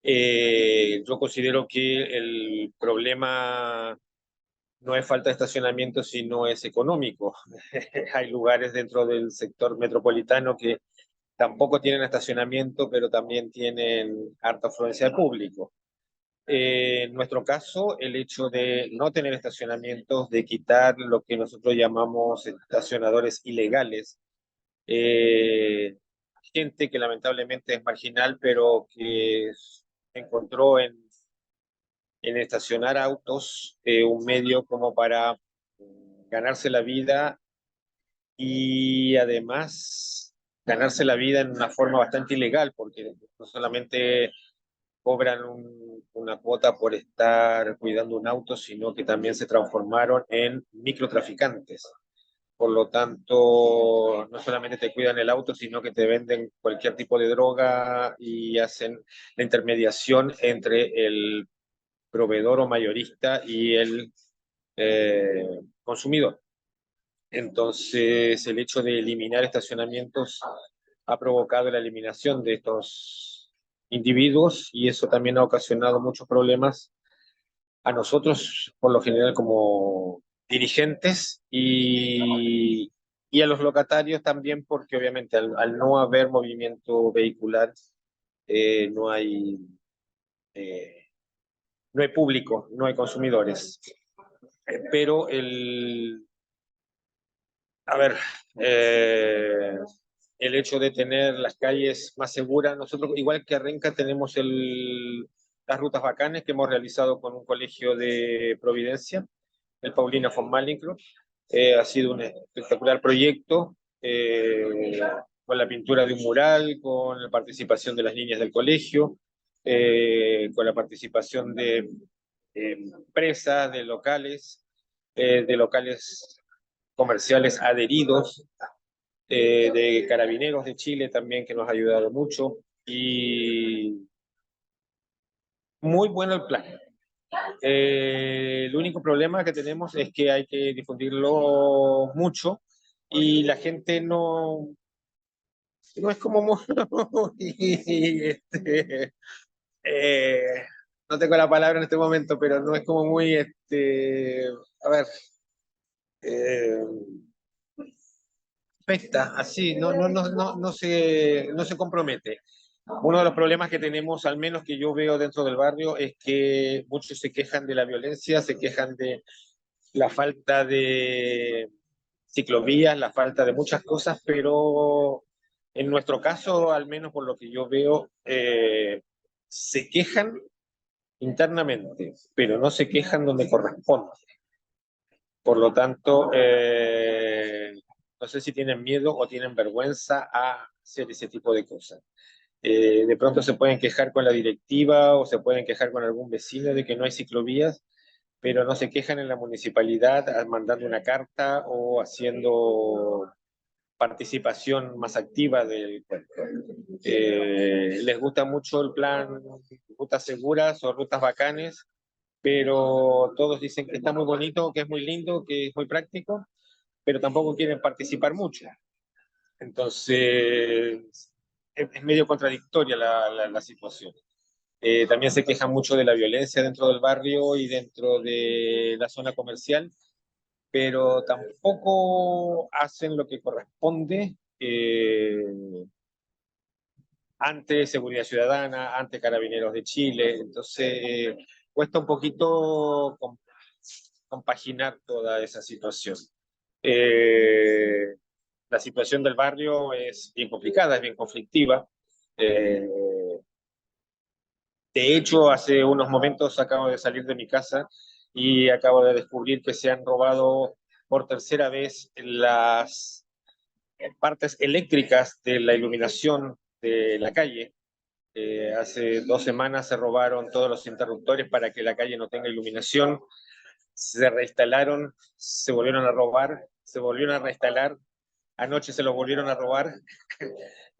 Yo considero que el problema no es falta de estacionamiento, sino es económico. Hay lugares dentro del sector metropolitano que tampoco tienen estacionamiento, pero también tienen harta afluencia de público. En nuestro caso, el hecho de no tener estacionamientos, de quitar lo que nosotros llamamos estacionadores ilegales, gente que lamentablemente es marginal, pero que encontró en en estacionar autos, un medio como para ganarse la vida y además ganarse la vida en una forma bastante ilegal, porque no solamente cobran una cuota por estar cuidando un auto, sino que también se transformaron en microtraficantes. Por lo tanto, no solamente te cuidan el auto, sino que te venden cualquier tipo de droga y hacen la intermediación entre el proveedor o mayorista y el consumidor. Entonces, el hecho de eliminar estacionamientos ha provocado la eliminación de estos individuos y eso también ha ocasionado muchos problemas a nosotros, por lo general, como dirigentes y a los locatarios también, porque obviamente al no haber movimiento vehicular, no hay, no hay público, no hay consumidores. Pero a ver, el hecho de tener las calles más seguras, nosotros igual que Renca tenemos las rutas bacanes que hemos realizado con un colegio de Providencia, el Paulina von Malincro. Ha sido un espectacular proyecto con la pintura de un mural, con la participación de las niñas del colegio, con la participación de empresas, de locales comerciales adheridos, de Carabineros de Chile también, que nos ha ayudado mucho, y muy bueno el plan. El único problema que tenemos es que hay que difundirlo mucho y la gente no es como muy, no tengo la palabra en este momento, pero no es como muy, a ver, afecta, así, no se compromete. Uno de los problemas que tenemos, al menos que yo veo dentro del barrio, es que muchos se quejan de la violencia, se quejan de la falta de ciclovías, la falta de muchas cosas, pero en nuestro caso, al menos por lo que yo veo, se quejan internamente, pero no se quejan donde corresponde. Por lo tanto, no sé si tienen miedo o tienen vergüenza a hacer ese tipo de cosas. De pronto se pueden quejar con la directiva o se pueden quejar con algún vecino de que no hay ciclovías, pero no se quejan en la municipalidad mandando una carta o haciendo participación más activa del pueblo. Les gusta mucho el plan rutas seguras o rutas bacanes, pero todos dicen que está muy bonito, que es muy lindo, que es muy práctico, pero tampoco quieren participar mucho. Entonces, es medio contradictoria la situación. También se quejan mucho de la violencia dentro del barrio y dentro de la zona comercial, pero tampoco hacen lo que corresponde ante Seguridad Ciudadana, ante Carabineros de Chile. Entonces, cuesta un poquito compaginar toda esa situación. La situación del barrio es bien complicada, es bien conflictiva. De hecho, hace unos momentos acabo de salir de mi casa y acabo de descubrir que se han robado por tercera vez las partes eléctricas de la iluminación de la calle. Hace 2 semanas se robaron todos los interruptores para que la calle no tenga iluminación. Se reinstalaron, se volvieron a robar, se volvieron a reinstalar. Anoche se los volvieron a robar.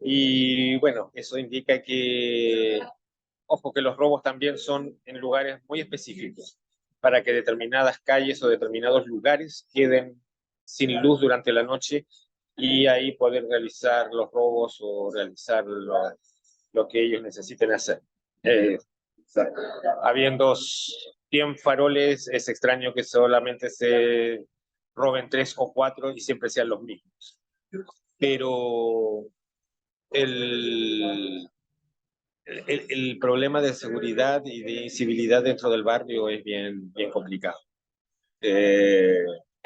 Y bueno, eso indica que, ojo, que los robos también son en lugares muy específicos, para que determinadas calles o determinados lugares queden sin luz durante la noche y ahí poder realizar los robos o realizar lo que ellos necesiten hacer. Habiendo 100 faroles, es extraño que solamente se roben 3 o 4 y siempre sean los mismos. Pero el problema de seguridad y de incivilidad dentro del barrio es bien complicado.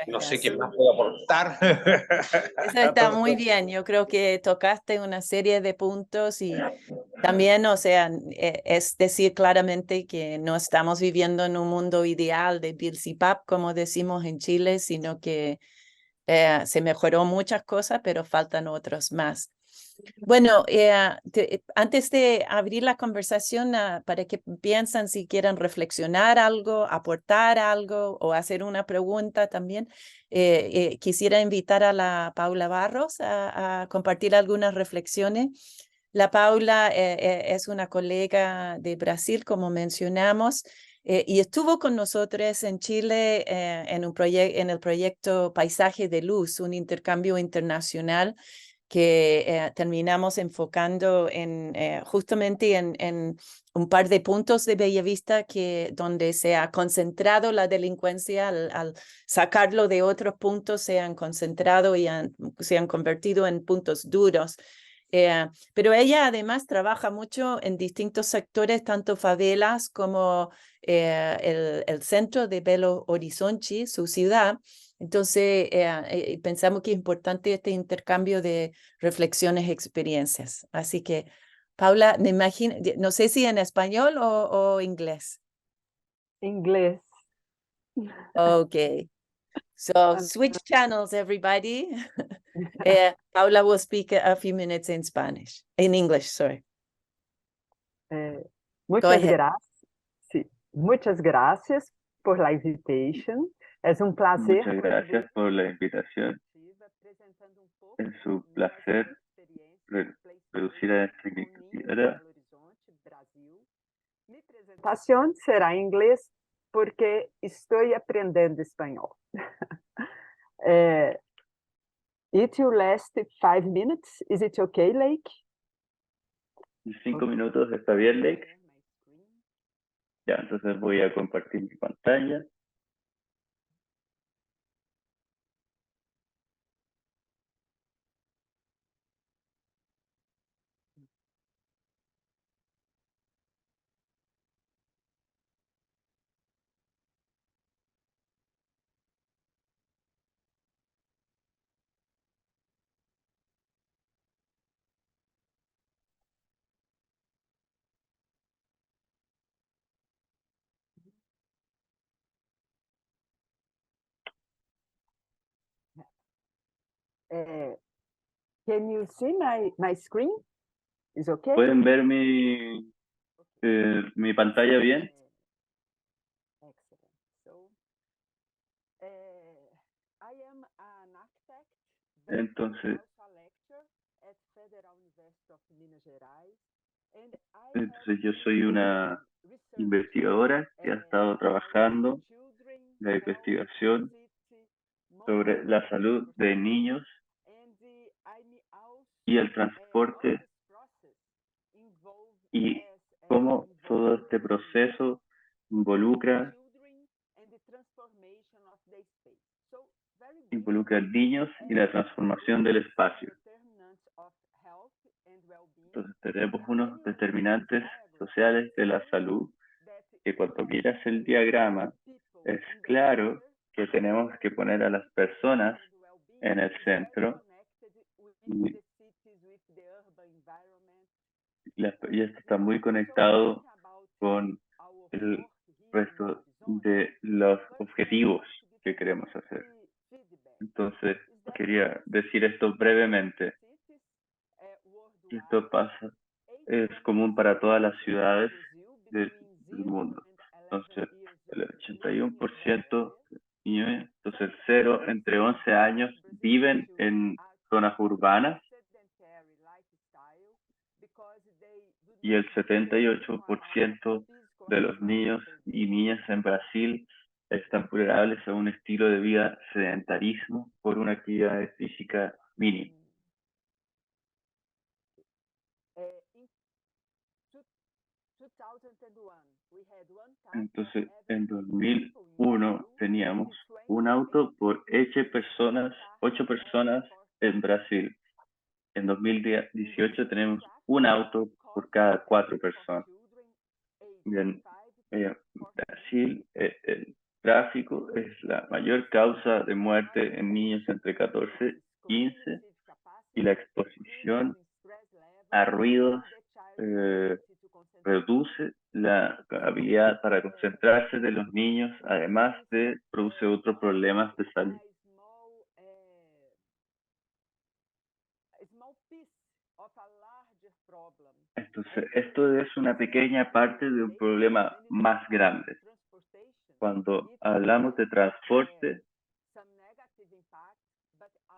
No sé qué más puedo aportar. Eso está muy bien. Yo creo que tocaste una serie de puntos y También, o sea, es decir claramente que no estamos viviendo en un mundo ideal de Pilsipap, como decimos en Chile, sino que se mejoró muchas cosas, pero faltan otras más. Bueno, antes de abrir la conversación para que piensen si quieren reflexionar algo, aportar algo o hacer una pregunta también, quisiera invitar a la Paula Barros a compartir algunas reflexiones. La Paula es una colega de Brasil, como mencionamos, y estuvo con nosotros en Chile en el proyecto Paisaje de Luz, un intercambio internacional que terminamos enfocando justamente en un par de puntos de Bellavista donde se ha concentrado la delincuencia, al sacarlo de otros puntos se han concentrado y se han convertido en puntos duros. Pero ella además trabaja mucho en distintos sectores, tanto favelas como el centro de Belo Horizonte, su ciudad. Entonces, pensamos que es importante este intercambio de reflexiones, experiencias. Así que, Paula, me imagino, no sé si en español o inglés. Inglés. Okay. So switch channels, everybody. Paula will speak a few minutes in Spanish, in English, sorry. Muchas ahead. gracias. Sí, muchas gracias por la invitation. Es un placer. Muchas gracias por la invitación. Es un placer reducir a esta iniciativa. Mi presentación será en inglés porque estoy aprendiendo español. It will last 5 minutes. Is it okay, Lake? 5 minutos, ¿está bien, Lake? Ya, entonces voy a compartir mi pantalla. Can you see my screen? Is okay? ¿Pueden ver mi pantalla bien? Excellent. So, I am an architect. Entonces, Also a lecturer at Federal University of Minas Gerais. And I entonces yo soy una investigadora que ha estado trabajando en la investigación sobre la salud de niños y el transporte y cómo todo este proceso involucra niños y la transformación del espacio. Entonces tenemos unos determinantes sociales de la salud que cuando miras el diagrama es claro que tenemos que poner a las personas en el centro y esto está muy conectado con el resto de los objetivos que queremos hacer. Entonces, quería decir esto brevemente. Esto pasa, es común para todas las ciudades del mundo. Entonces, el 81% niños, entonces 0 entre 11 años viven en zonas urbanas y el 78% de los niños y niñas en Brasil están vulnerables a un estilo de vida sedentarismo por una actividad física mínima. Entonces, en 2001 teníamos un auto por 8 personas en Brasil. En 2018 tenemos un auto por cada 4 personas. En Brasil, el tráfico es la mayor causa de muerte en niños entre 14 y 15 y la exposición a ruidos reduce la habilidad para concentrarse de los niños, además de produce otros problemas de salud. Entonces, esto es una pequeña parte de un problema más grande. Cuando hablamos de transporte,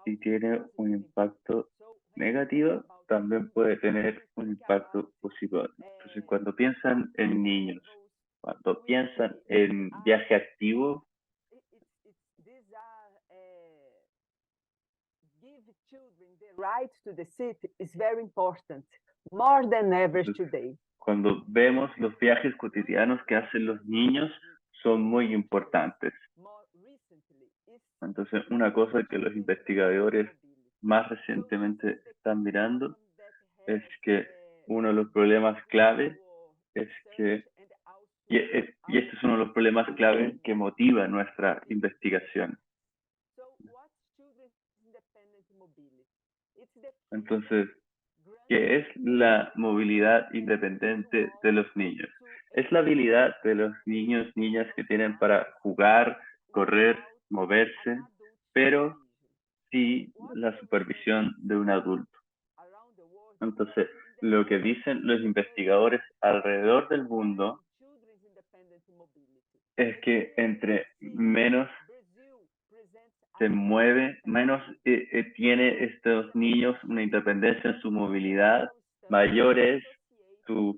si tiene un impacto negativo, también puede tener un impacto positivo. Entonces, cuando piensan en niños, cuando piensan en viaje activo, Right to the city is very important, more than ever Entonces, today. cuando vemos los viajes cotidianos que hacen los niños, son muy importantes. Entonces, una cosa que los investigadores más recientemente están mirando es que uno de los problemas clave es que, y este es uno de los problemas clave que motiva nuestra investigación. Entonces, ¿qué es la movilidad independiente de los niños? Es la habilidad de los niños, niñas que tienen para jugar, correr, moverse, pero sí la supervisión de un adulto. Entonces, lo que dicen los investigadores alrededor del mundo es que entre menos se mueve, menos tiene estos niños una independencia en su movilidad, mayores sus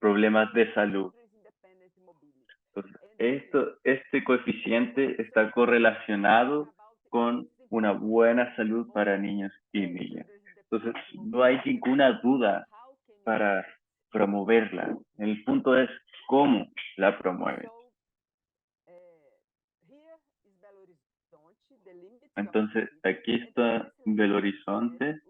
problemas de salud. Entonces, este coeficiente está correlacionado con una buena salud para niños y niñas. Entonces, no hay ninguna duda para promoverla. El punto es cómo la promueven. Entonces, aquí está Belo Horizonte.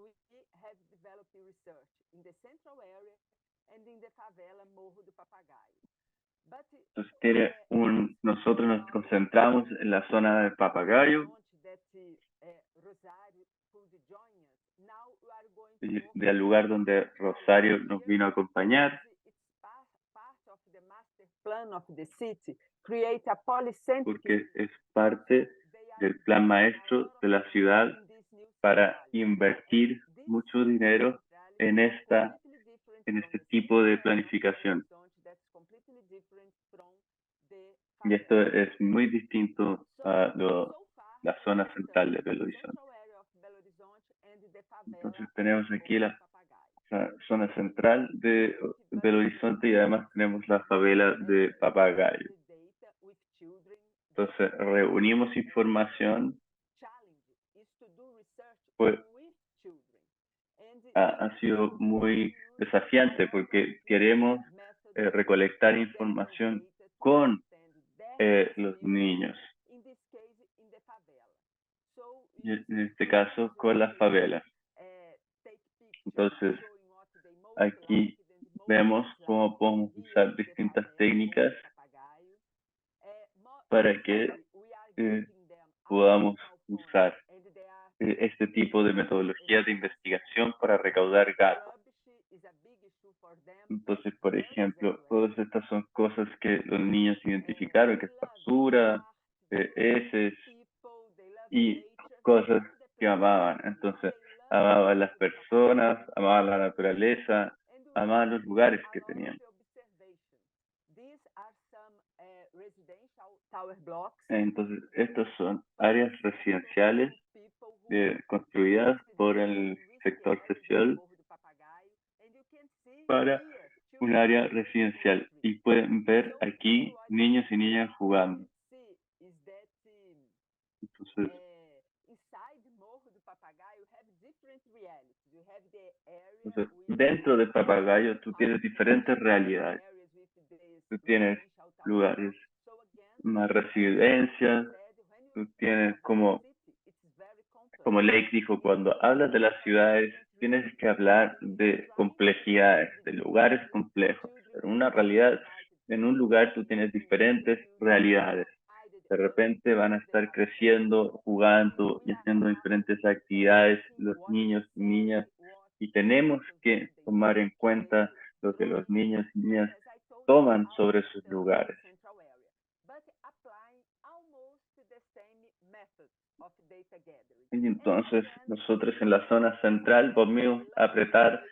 Entonces, nosotros nos concentramos en la zona de Papagayo. Del lugar donde Rosario nos vino a acompañar. Porque es parte del plan maestro de la ciudad para invertir mucho dinero en este tipo de planificación. Y esto es muy distinto a la zona central de Belo Horizonte. Entonces tenemos aquí la zona central de Belo Horizonte y además tenemos la favela de Papagayo. Entonces reunimos información. Pues, ha sido muy desafiante porque queremos recolectar información con los niños. Y en este caso, con las favelas. Entonces, aquí vemos cómo podemos usar distintas técnicas para que podamos usar este tipo de metodología de investigación para recaudar datos. Entonces, por ejemplo, todas estas son cosas que los niños identificaron, que es basura, heces y cosas que amaban. Entonces, amaban las personas, amaban la naturaleza, amaban los lugares que tenían. Entonces, estas son áreas residenciales construidas por el sector social para un área residencial. Y pueden ver aquí niños y niñas jugando. Entonces, dentro de Papagayo tú tienes diferentes realidades. Tú tienes lugares más residencias, tú tienes como Lake dijo, cuando hablas de las ciudades tienes que hablar de complejidades, de lugares complejos. Pero una realidad, en un lugar tú tienes diferentes realidades. De repente van a estar creciendo, jugando y haciendo diferentes actividades los niños y niñas y tenemos que tomar en cuenta lo que los niños y niñas toman sobre sus lugares. Y entonces nosotros en la zona central podemos aplicar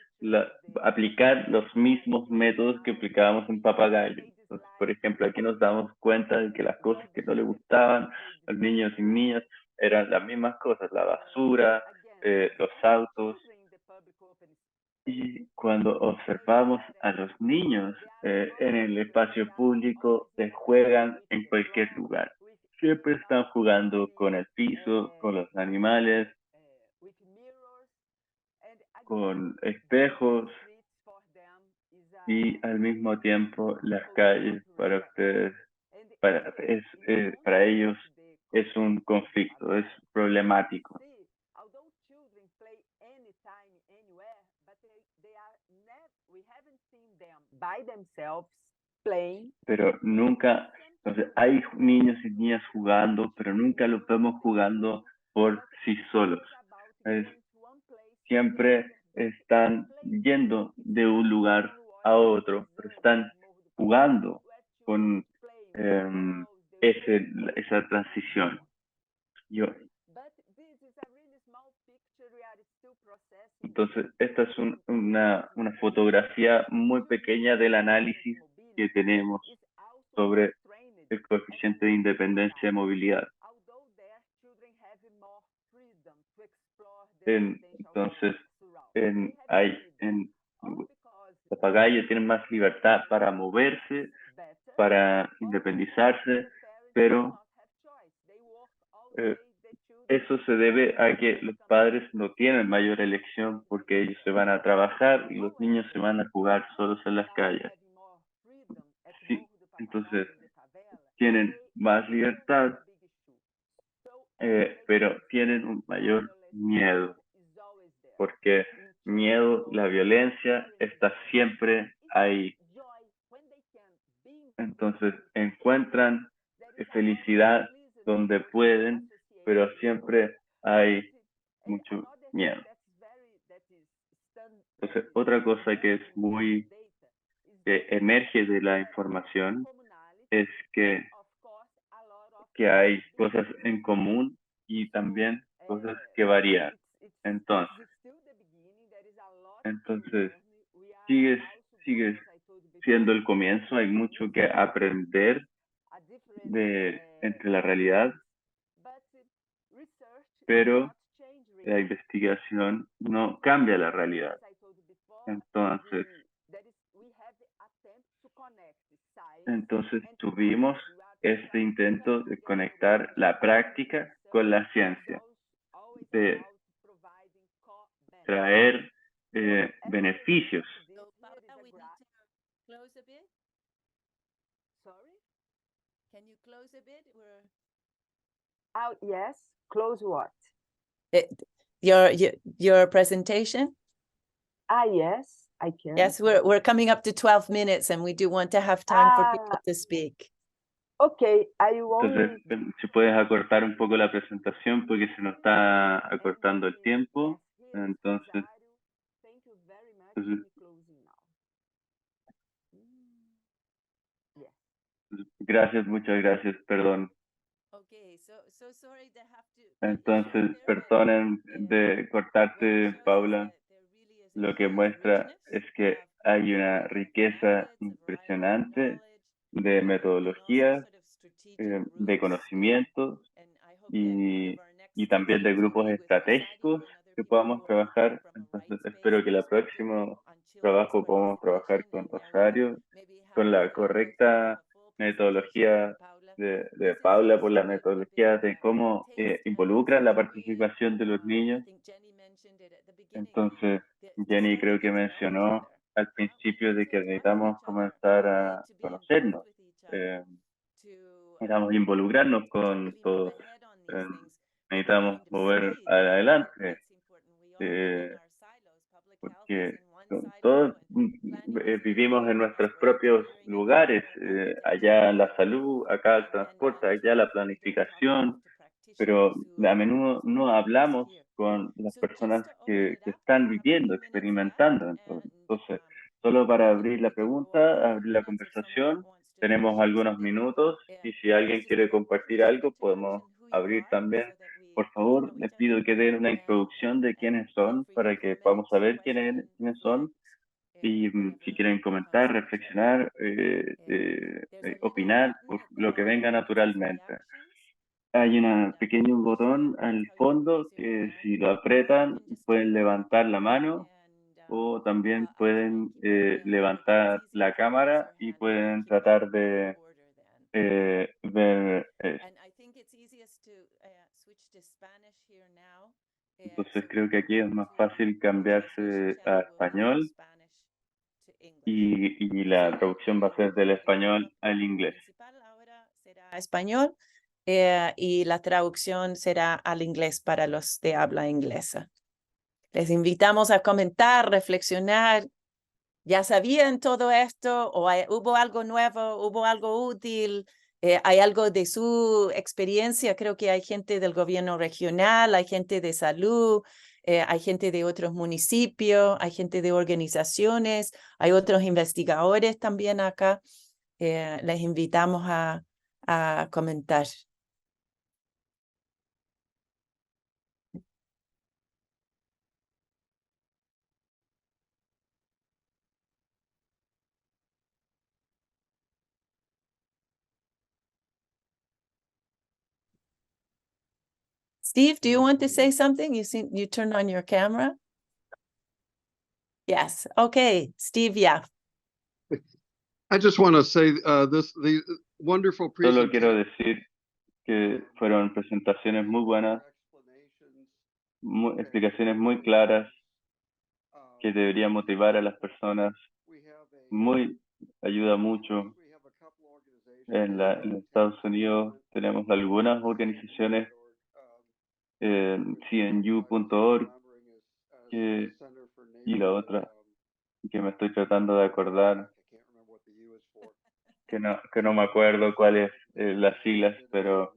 los mismos métodos que aplicábamos en Papagayo. Entonces, por ejemplo, aquí nos damos cuenta de que las cosas que no le gustaban a los niños y niñas eran las mismas cosas, la basura, los autos. Y cuando observamos a los niños en el espacio público, se juegan en cualquier lugar. Siempre están jugando con el piso, con los animales, con espejos y al mismo tiempo las calles para ustedes, para ellos es un conflicto, es problemático. Pero nunca, entonces hay niños y niñas jugando, pero nunca los vemos jugando por sí solos. Siempre están yendo de un lugar a otro, pero están jugando con esa transición. Entonces, esta es una fotografía muy pequeña del análisis que tenemos sobre el coeficiente de independencia y movilidad. Entonces, en Papagayo tienen más libertad para moverse, para independizarse, pero eso se debe a que los padres no tienen mayor elección porque ellos se van a trabajar y los niños se van a jugar solos en las calles. Sí, entonces tienen más libertad, pero tienen un mayor miedo, porque miedo, la violencia está siempre ahí. Entonces encuentran felicidad donde pueden, pero siempre hay mucho miedo. Entonces, otra cosa que es que emerge de la información es que hay cosas en común y también cosas que varían. Entonces sigue siendo el comienzo, hay mucho que aprender entre la realidad, pero la investigación no cambia la realidad. Entonces tuvimos este intento de conectar la práctica con la ciencia, de traer beneficios. So, Paula, we need to close a bit. Can you close a bit? Yes, close what? Your presentation? Yes, I can. Yes, we're coming up to 12 minutes and we do want to have time for people to speak. Okay, I won't. Entonces, si puedes acortar un poco la presentación porque se nos está acortando el tiempo. Entonces, gracias, muchas gracias, perdón. Okay, so sorry to have to. Entonces, perdonen de cortarte, Paula. Lo que muestra es que hay una riqueza impresionante de metodologías, de conocimientos y también de grupos estratégicos que podamos trabajar. Entonces, espero que el próximo trabajo podamos trabajar con Rosario, con la correcta metodología de Paula, por la metodología de cómo involucran la participación de los niños. Entonces, Jenny creo que mencionó al principio de que necesitamos comenzar a conocernos, necesitamos involucrarnos con todos, necesitamos mover adelante, porque todos vivimos en nuestros propios lugares, allá la salud, acá el transporte, allá la planificación, pero a menudo no hablamos con las personas que están viviendo, experimentando. Entonces, solo para abrir la pregunta, abrir la conversación, tenemos algunos minutos y si alguien quiere compartir algo, podemos abrir también. Por favor, les pido que den una introducción de quiénes son para que podamos saber quiénes son y si quieren comentar, reflexionar, opinar, por lo que venga naturalmente. Hay un pequeño botón al fondo que si lo apretan pueden levantar la mano o también pueden levantar la cámara y pueden tratar de ver esto. Entonces creo que aquí es más fácil cambiarse a español y la traducción va a ser del español al inglés. A español y la traducción será al inglés para los de habla inglesa. Les invitamos a comentar, reflexionar. ¿Ya sabían todo esto? ¿O hubo algo nuevo? ¿Hubo algo útil? ¿Hay algo de su experiencia? Creo que hay gente del gobierno regional, hay gente de salud, hay gente de otros municipios, hay gente de organizaciones, hay otros investigadores también acá. Les invitamos a comentar. Steve, do you want to say something? You turned on your camera? Yes. Okay, Steve, yeah. I just want to say the wonderful Solo quiero presentation. decir que fueron presentaciones muy buenas, explicaciones muy claras que deberían motivar a las personas. Ayuda mucho. En los Estados Unidos tenemos algunas organizaciones, cnu.org, y la otra que me estoy tratando de acordar, que no me acuerdo cuáles las siglas, pero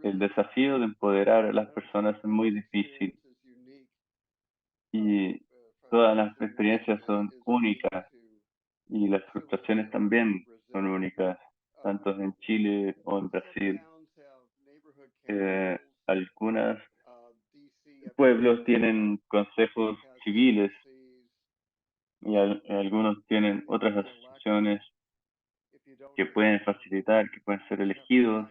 el desafío de empoderar a las personas es muy difícil y todas las experiencias son únicas y las frustraciones también son únicas, tanto en Chile o en Brasil. Algunos pueblos tienen consejos civiles y algunos tienen otras asociaciones que pueden facilitar, que pueden ser elegidos.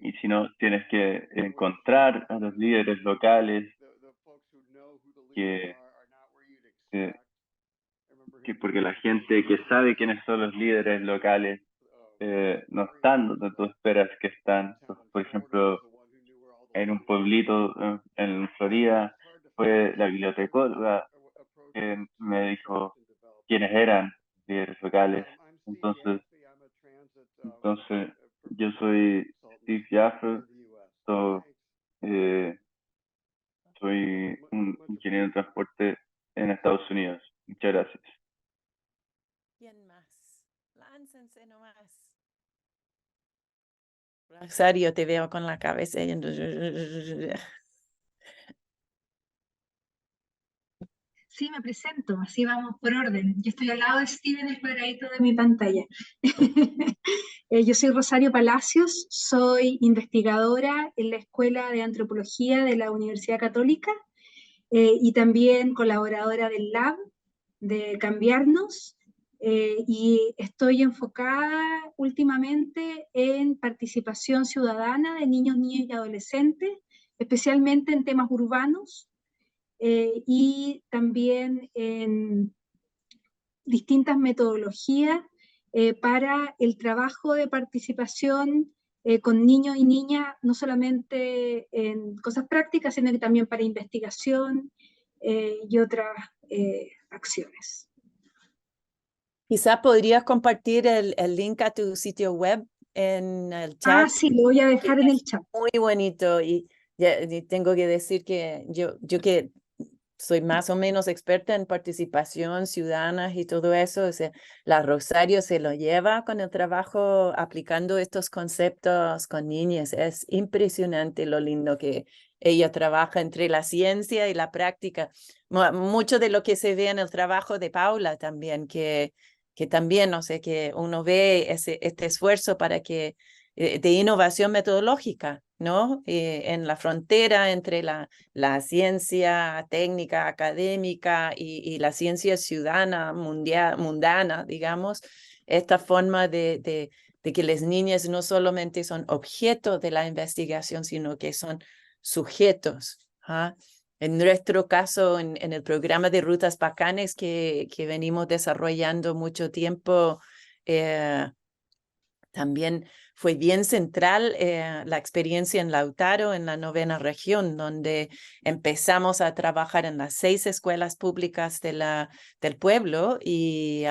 Y si no, tienes que encontrar a los líderes locales porque la gente que sabe quiénes son los líderes locales no están donde tú esperas que están. Por ejemplo, en un pueblito en Florida fue la bibliotecóloga que me dijo quiénes eran líderes locales. Entonces yo soy Steve Jaffe, soy un ingeniero de transporte en Estados Unidos. Muchas gracias. ¿Quién más? Láncense nomás. Rosario, te veo con la cabeza. Sí, me presento, así vamos por orden. Yo estoy al lado de Steve en el cuadradito de mi pantalla. Yo soy Rosario Palacios, soy investigadora en la Escuela de Antropología de la Universidad Católica y también colaboradora del Lab de Cambiarnos y estoy enfocada últimamente en participación ciudadana de niños, niñas y adolescentes, especialmente en temas urbanos y también en distintas metodologías para el trabajo de participación con niños y niñas, no solamente en cosas prácticas, sino que también para investigación y otras acciones. Quizás podrías compartir el link a tu sitio web en el chat. Ah, sí, lo voy a dejar en el chat. Muy bonito y y tengo que decir que yo que soy más o menos experta en participación ciudadana y todo eso, o sea, la Rosario se lo lleva con el trabajo aplicando estos conceptos con niñas. Es impresionante lo lindo que ella trabaja entre la ciencia y la práctica. Mucho de lo que se ve en el trabajo de Paula también, que también, no sé, que uno ve este esfuerzo para que de innovación metodológica, ¿no? En la frontera entre la ciencia técnica, académica y la ciencia ciudadana, mundana, digamos, esta forma de que las niñas no solamente son objeto de la investigación, sino que son sujetos. ¿Ah? En nuestro caso, en el programa de Rutas Bacanes que venimos desarrollando mucho tiempo, también fue bien central la experiencia en Lautaro, en la 9ª región, donde empezamos a trabajar en las 6 escuelas públicas del pueblo y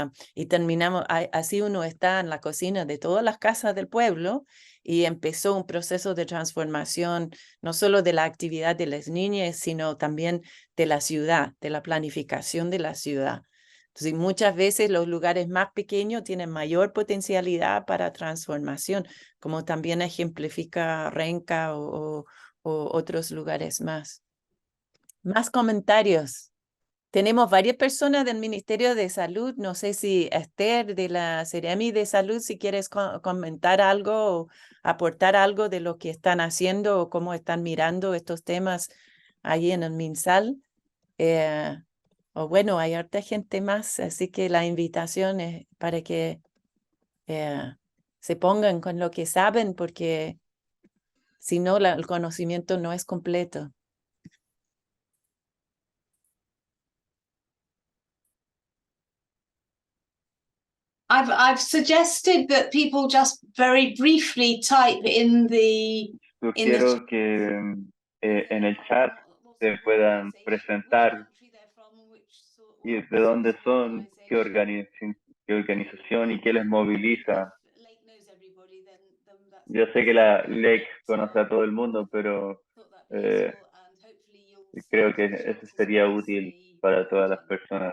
terminamos, así uno está en la cocina de todas las casas del pueblo y empezó un proceso de transformación, no solo de la actividad de las niñas, sino también de la ciudad, de la planificación de la ciudad. Entonces, muchas veces los lugares más pequeños tienen mayor potencialidad para transformación, como también ejemplifica Renca o otros lugares más. Más comentarios. Tenemos varias personas del Ministerio de Salud. No sé si Esther de la Seremi de Salud, si quieres comentar algo o aportar algo de lo que están haciendo o cómo están mirando estos temas allí en el MinSal. O bueno, hay harta gente más, así que la invitación es para que se pongan con lo que saben, porque si no, el conocimiento no es completo. I've suggested that people just very briefly type in the Sugiero que en el chat se puedan presentar y de dónde son, qué organización y qué les moviliza. Yo sé que la LEC conoce a todo el mundo, pero creo que eso sería útil para todas las personas.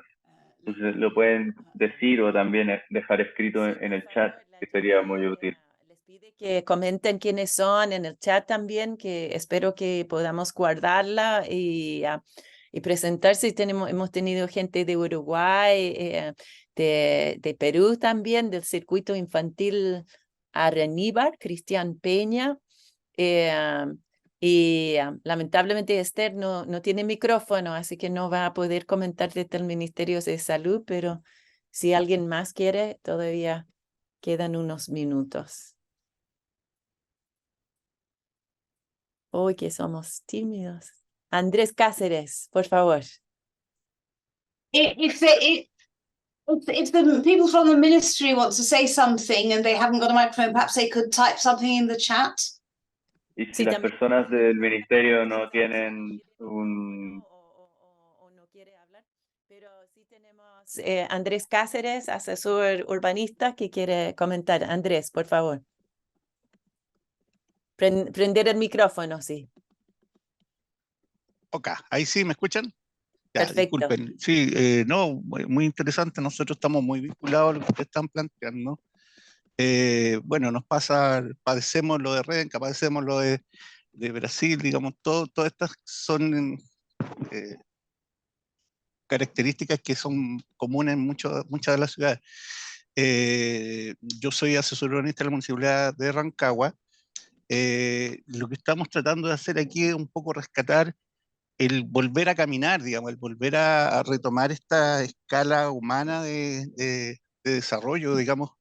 Entonces lo pueden decir o también dejar escrito en el chat, que sería muy útil. Les pide que comenten quiénes son en el chat también, que espero que podamos guardarla y presentarse. Hemos tenido gente de Uruguay, de Perú también, del circuito infantil Areníbar, Cristian Peña. Lamentablemente Esther no tiene micrófono, así que no va a poder comentar desde el Ministerio de Salud, pero si alguien más quiere, todavía quedan unos minutos. Hoy que somos tímidos. Andrés Cáceres, por favor. if the people from the ministry want to say something and they haven't got a microphone, perhaps they could type something in the chat. Y si Sí, las también. personas del ministerio no tienen un... O no quiere hablar, pero sí tenemos Andrés Cáceres, asesor urbanista, que quiere comentar. Andrés, por favor. Prender el micrófono, sí. Ok, ahí sí, ¿me escuchan? Ya, Perfecto. disculpen. Sí, no, muy interesante. Nosotros estamos muy vinculados a lo que ustedes están planteando. Bueno, padecemos lo de Renca, padecemos lo de Brasil, digamos, todas estas son características que son comunes en muchas de las ciudades. Yo soy asesor urbanista de la Municipalidad de Rancagua. Lo que estamos tratando de hacer aquí es un poco rescatar el volver a caminar, digamos, el volver a retomar esta escala humana de desarrollo, digamos.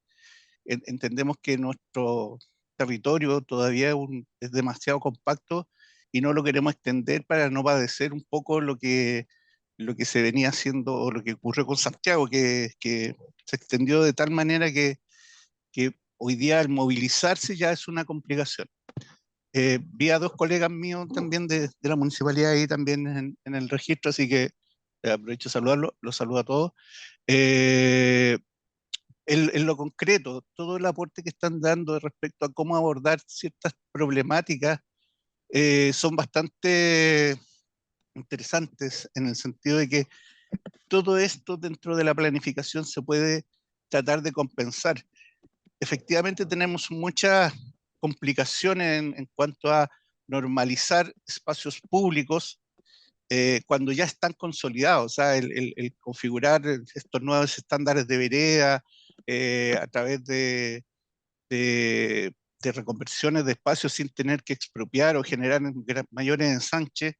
Entendemos que nuestro territorio todavía es demasiado compacto y no lo queremos extender para no padecer un poco lo que se venía haciendo o lo que ocurrió con Santiago, que se extendió de tal manera que hoy día el movilizarse ya es una complicación. Vi a dos colegas míos también de la municipalidad ahí también en el registro, así que aprovecho de saludarlos, los saludo a todos. En lo concreto, todo el aporte que están dando respecto a cómo abordar ciertas problemáticas son bastante interesantes en el sentido de que todo esto dentro de la planificación se puede tratar de compensar. Efectivamente tenemos muchas complicaciones en cuanto a normalizar espacios públicos cuando ya están consolidados, o sea, el configurar estos nuevos estándares de vereda a través de reconversiones de espacios sin tener que expropiar o generar mayores ensanches,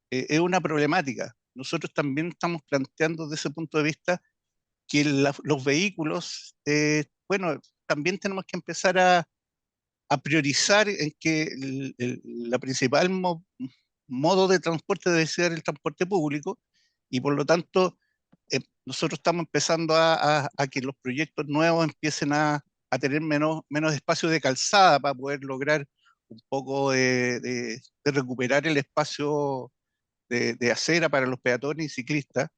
es una problemática. Nosotros también estamos planteando desde ese punto de vista que los vehículos, bueno, también tenemos que empezar a priorizar en que la principal modo de transporte debe ser el transporte público y por lo tanto nosotros estamos empezando a que los proyectos nuevos empiecen a tener menos espacio de calzada para poder lograr un poco de recuperar el espacio de acera para los peatones y ciclistas.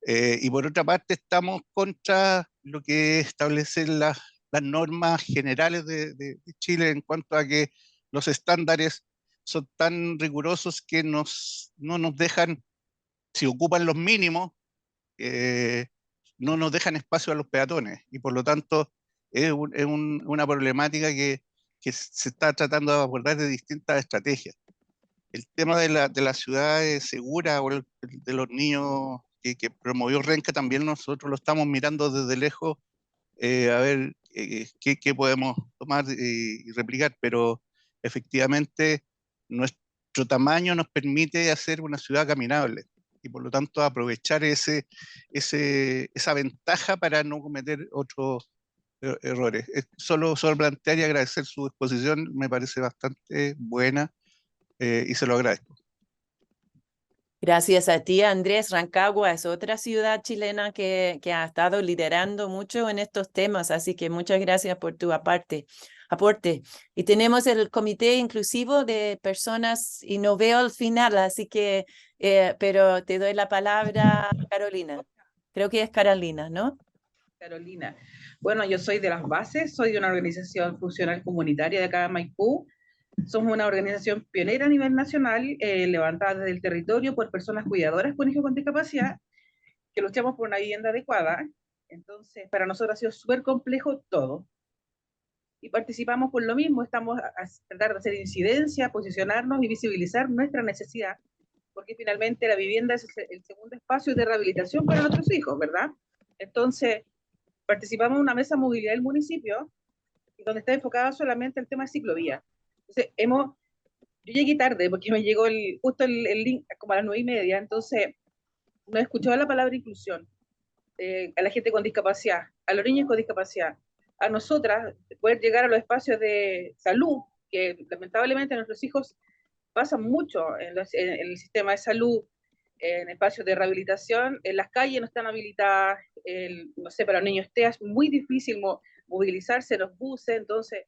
Y por otra parte estamos contra lo que establecen las normas generales de Chile en cuanto a que los estándares son tan rigurosos que no nos dejan, si ocupan los mínimos, no nos dejan espacio a los peatones. Y por lo tanto es una problemática que se está tratando de abordar de distintas estrategias. El tema de la ciudad segura o de los niños que promovió Renca también nosotros lo estamos mirando desde lejos a ver qué podemos tomar y replicar, pero efectivamente nuestro tamaño nos permite hacer una ciudad caminable y por lo tanto aprovechar esa ventaja para no cometer otros errores. Solo plantear y agradecer su exposición, me parece bastante buena y se lo agradezco. Gracias a ti, Andrés. Rancagua es otra ciudad chilena que ha estado liderando mucho en estos temas, así que muchas gracias por tu aporte. Y tenemos el comité inclusivo de personas, y no veo el final, así que, pero te doy la palabra, Carolina. Creo que es Carolina, ¿no? Carolina. Bueno, yo soy de las bases, soy de una organización funcional comunitaria de acá de Maipú. Somos una organización pionera a nivel nacional, levantada desde el territorio por personas cuidadoras con hijos con discapacidad, que luchamos por una vivienda adecuada. Entonces, para nosotros ha sido súper complejo todo. Y participamos por lo mismo, estamos a tratar de hacer incidencia, posicionarnos y visibilizar nuestra necesidad, porque finalmente la vivienda es el segundo espacio de rehabilitación para nuestros hijos, ¿verdad? Entonces, participamos en una mesa de movilidad del municipio, donde está enfocada solamente el tema de ciclovía. Entonces, yo llegué tarde porque me llegó justo el link como a las 9:30, entonces no he escuchado la palabra inclusión a la gente con discapacidad, a los niños con discapacidad, a nosotras poder llegar a los espacios de salud, que lamentablemente nuestros hijos pasan mucho en el sistema de salud, en espacios de rehabilitación, en las calles no están habilitadas, no sé, para los niños TEA es muy difícil movilizarse en los buses, entonces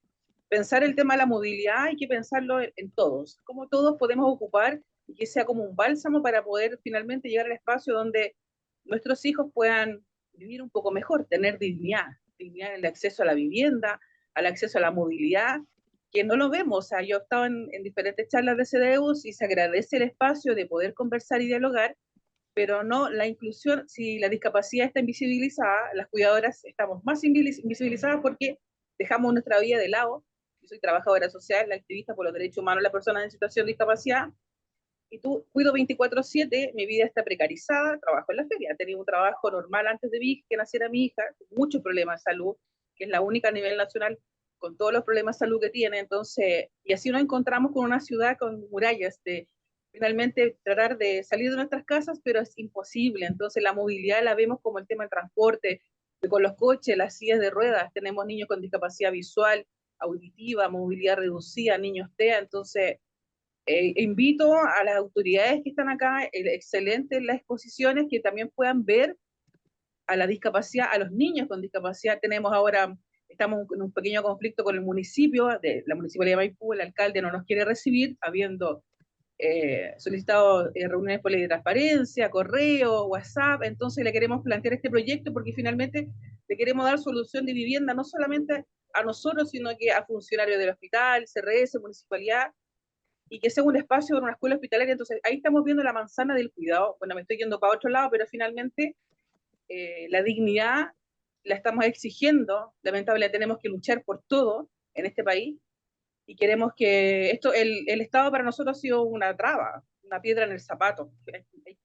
pensar el tema de la movilidad hay que pensarlo en todos, cómo todos podemos ocupar y que sea como un bálsamo para poder finalmente llegar al espacio donde nuestros hijos puedan vivir un poco mejor, tener dignidad en el acceso a la vivienda, al acceso a la movilidad, que no lo vemos. O sea, yo he estado en diferentes charlas de CDEUS y se agradece el espacio de poder conversar y dialogar, pero no la inclusión. Si la discapacidad está invisibilizada, las cuidadoras estamos más invisibilizadas porque dejamos nuestra vida de lado. Yo soy trabajadora social, activista por los derechos humanos de las personas en situación de discapacidad, y tú cuido 24/7, mi vida está precarizada, trabajo en la feria, tenía un trabajo normal antes de que naciera mi hija, muchos problemas de salud, que es la única a nivel nacional con todos los problemas de salud que tiene, entonces, y así nos encontramos con una ciudad con murallas, de finalmente tratar de salir de nuestras casas, pero es imposible, entonces la movilidad la vemos como el tema del transporte, con los coches, las sillas de ruedas, tenemos niños con discapacidad visual, auditiva, movilidad reducida, niños TEA, entonces invito a las autoridades que están acá, excelente las exposiciones, que también puedan ver a la discapacidad, a los niños con discapacidad. Estamos en un pequeño conflicto con el municipio, de la Municipalidad de Maipú, el alcalde no nos quiere recibir, habiendo solicitado reuniones por ley de transparencia, correo, WhatsApp, entonces le queremos plantear este proyecto porque finalmente le queremos dar solución de vivienda no solamente a nosotros, sino que a funcionarios del hospital, CRS, municipalidad, y que sea un espacio en una escuela hospitalaria. Entonces ahí estamos viendo la manzana del cuidado. Bueno, me estoy yendo para otro lado, pero finalmente la dignidad la estamos exigiendo. Lamentablemente tenemos que luchar por todo en este país, y queremos que esto, el Estado para nosotros ha sido una traba, una piedra en el zapato.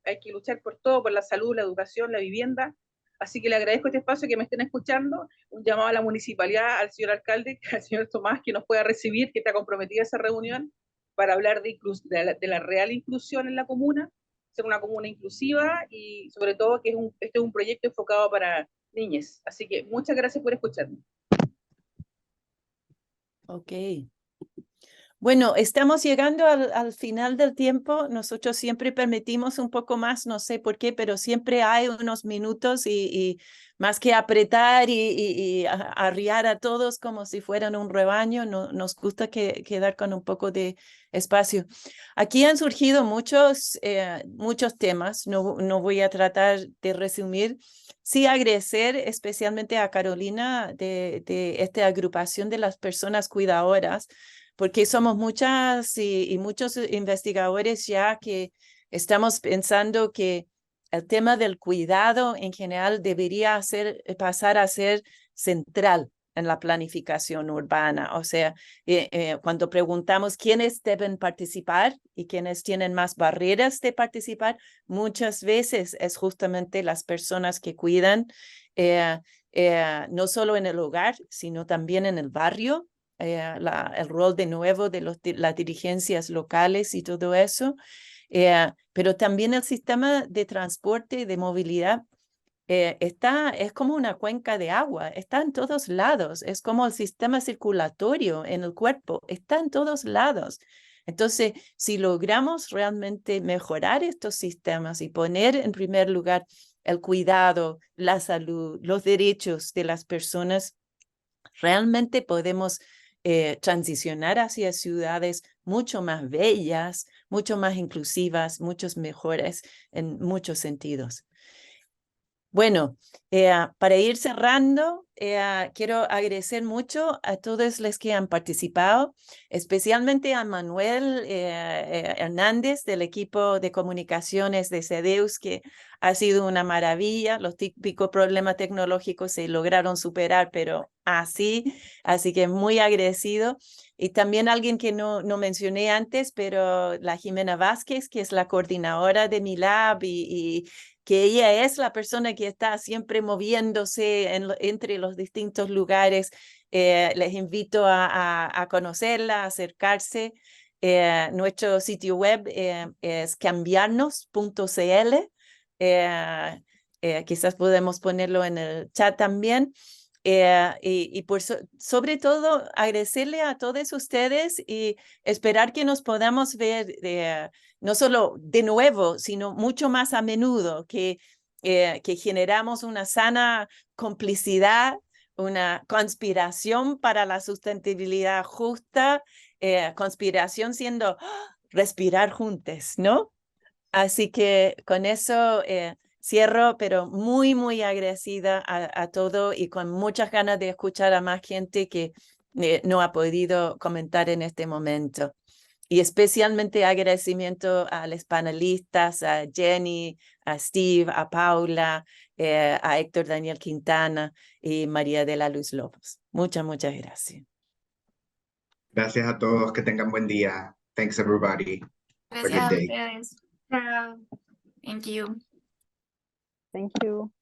Hay que luchar por todo, por la salud, la educación, la vivienda. Así que le agradezco este espacio, que me estén escuchando, un llamado a la municipalidad, al señor alcalde, al señor Tomás, que nos pueda recibir, que está comprometida a esa reunión, para hablar de la real inclusión en la comuna, ser una comuna inclusiva, y sobre todo que este es un proyecto enfocado para niñas. Así que muchas gracias por escucharme. Ok. Bueno, estamos llegando al final del tiempo. Nosotros siempre permitimos un poco más, no sé por qué, pero siempre hay unos minutos y más que apretar y arriar a todos como si fueran un rebaño, nos gusta quedar con un poco de espacio. Aquí han surgido muchos temas, no voy a tratar de resumir. Sí, agradecer especialmente a Carolina de esta agrupación de las personas cuidadoras, porque somos muchas y muchos investigadores ya que estamos pensando que el tema del cuidado en general debería pasar a ser central en la planificación urbana. O sea, cuando preguntamos quiénes deben participar y quiénes tienen más barreras de participar, muchas veces es justamente las personas que cuidan, no solo en el hogar, sino también en el barrio. El rol de nuevo de las dirigencias locales y todo eso, pero también el sistema de transporte y de movilidad es como una cuenca de agua, está en todos lados, es como el sistema circulatorio en el cuerpo, está en todos lados. Entonces, si logramos realmente mejorar estos sistemas y poner en primer lugar el cuidado, la salud, los derechos de las personas, realmente podemos transicionar hacia ciudades mucho más bellas, mucho más inclusivas, muchos mejores en muchos sentidos. Bueno, para ir cerrando, quiero agradecer mucho a todos los que han participado, especialmente a Manuel Hernández del equipo de comunicaciones de CEDEUS, que ha sido una maravilla. Los típicos problemas tecnológicos se lograron superar, pero así que muy agradecido. Y también alguien que no mencioné antes, pero la Jimena Vázquez, que es la coordinadora de mi lab y que ella es la persona que está siempre moviéndose entre los distintos lugares. Les invito a conocerla, a acercarse. Nuestro sitio web es cambiarnos.cl. Quizás podemos ponerlo en el chat también. Y sobre todo agradecerle a todos ustedes y esperar que nos podamos ver no solo de nuevo, sino mucho más a menudo, que generamos una sana complicidad, una conspiración para la sustentabilidad justa, conspiración siendo respirar juntos, ¿no? Así que con eso cierro, pero muy, muy agradecida a todo y con muchas ganas de escuchar a más gente que no ha podido comentar en este momento. Y especialmente agradecimiento a los panelistas, a Jenny, a Steve, a Paula, a Héctor Daniel Quintana y María de la Luz López. Muchas gracias. Gracias a todos, que tengan buen día. Thanks everybody. Have a Gracias good a day. ustedes. Thank you. Thank you.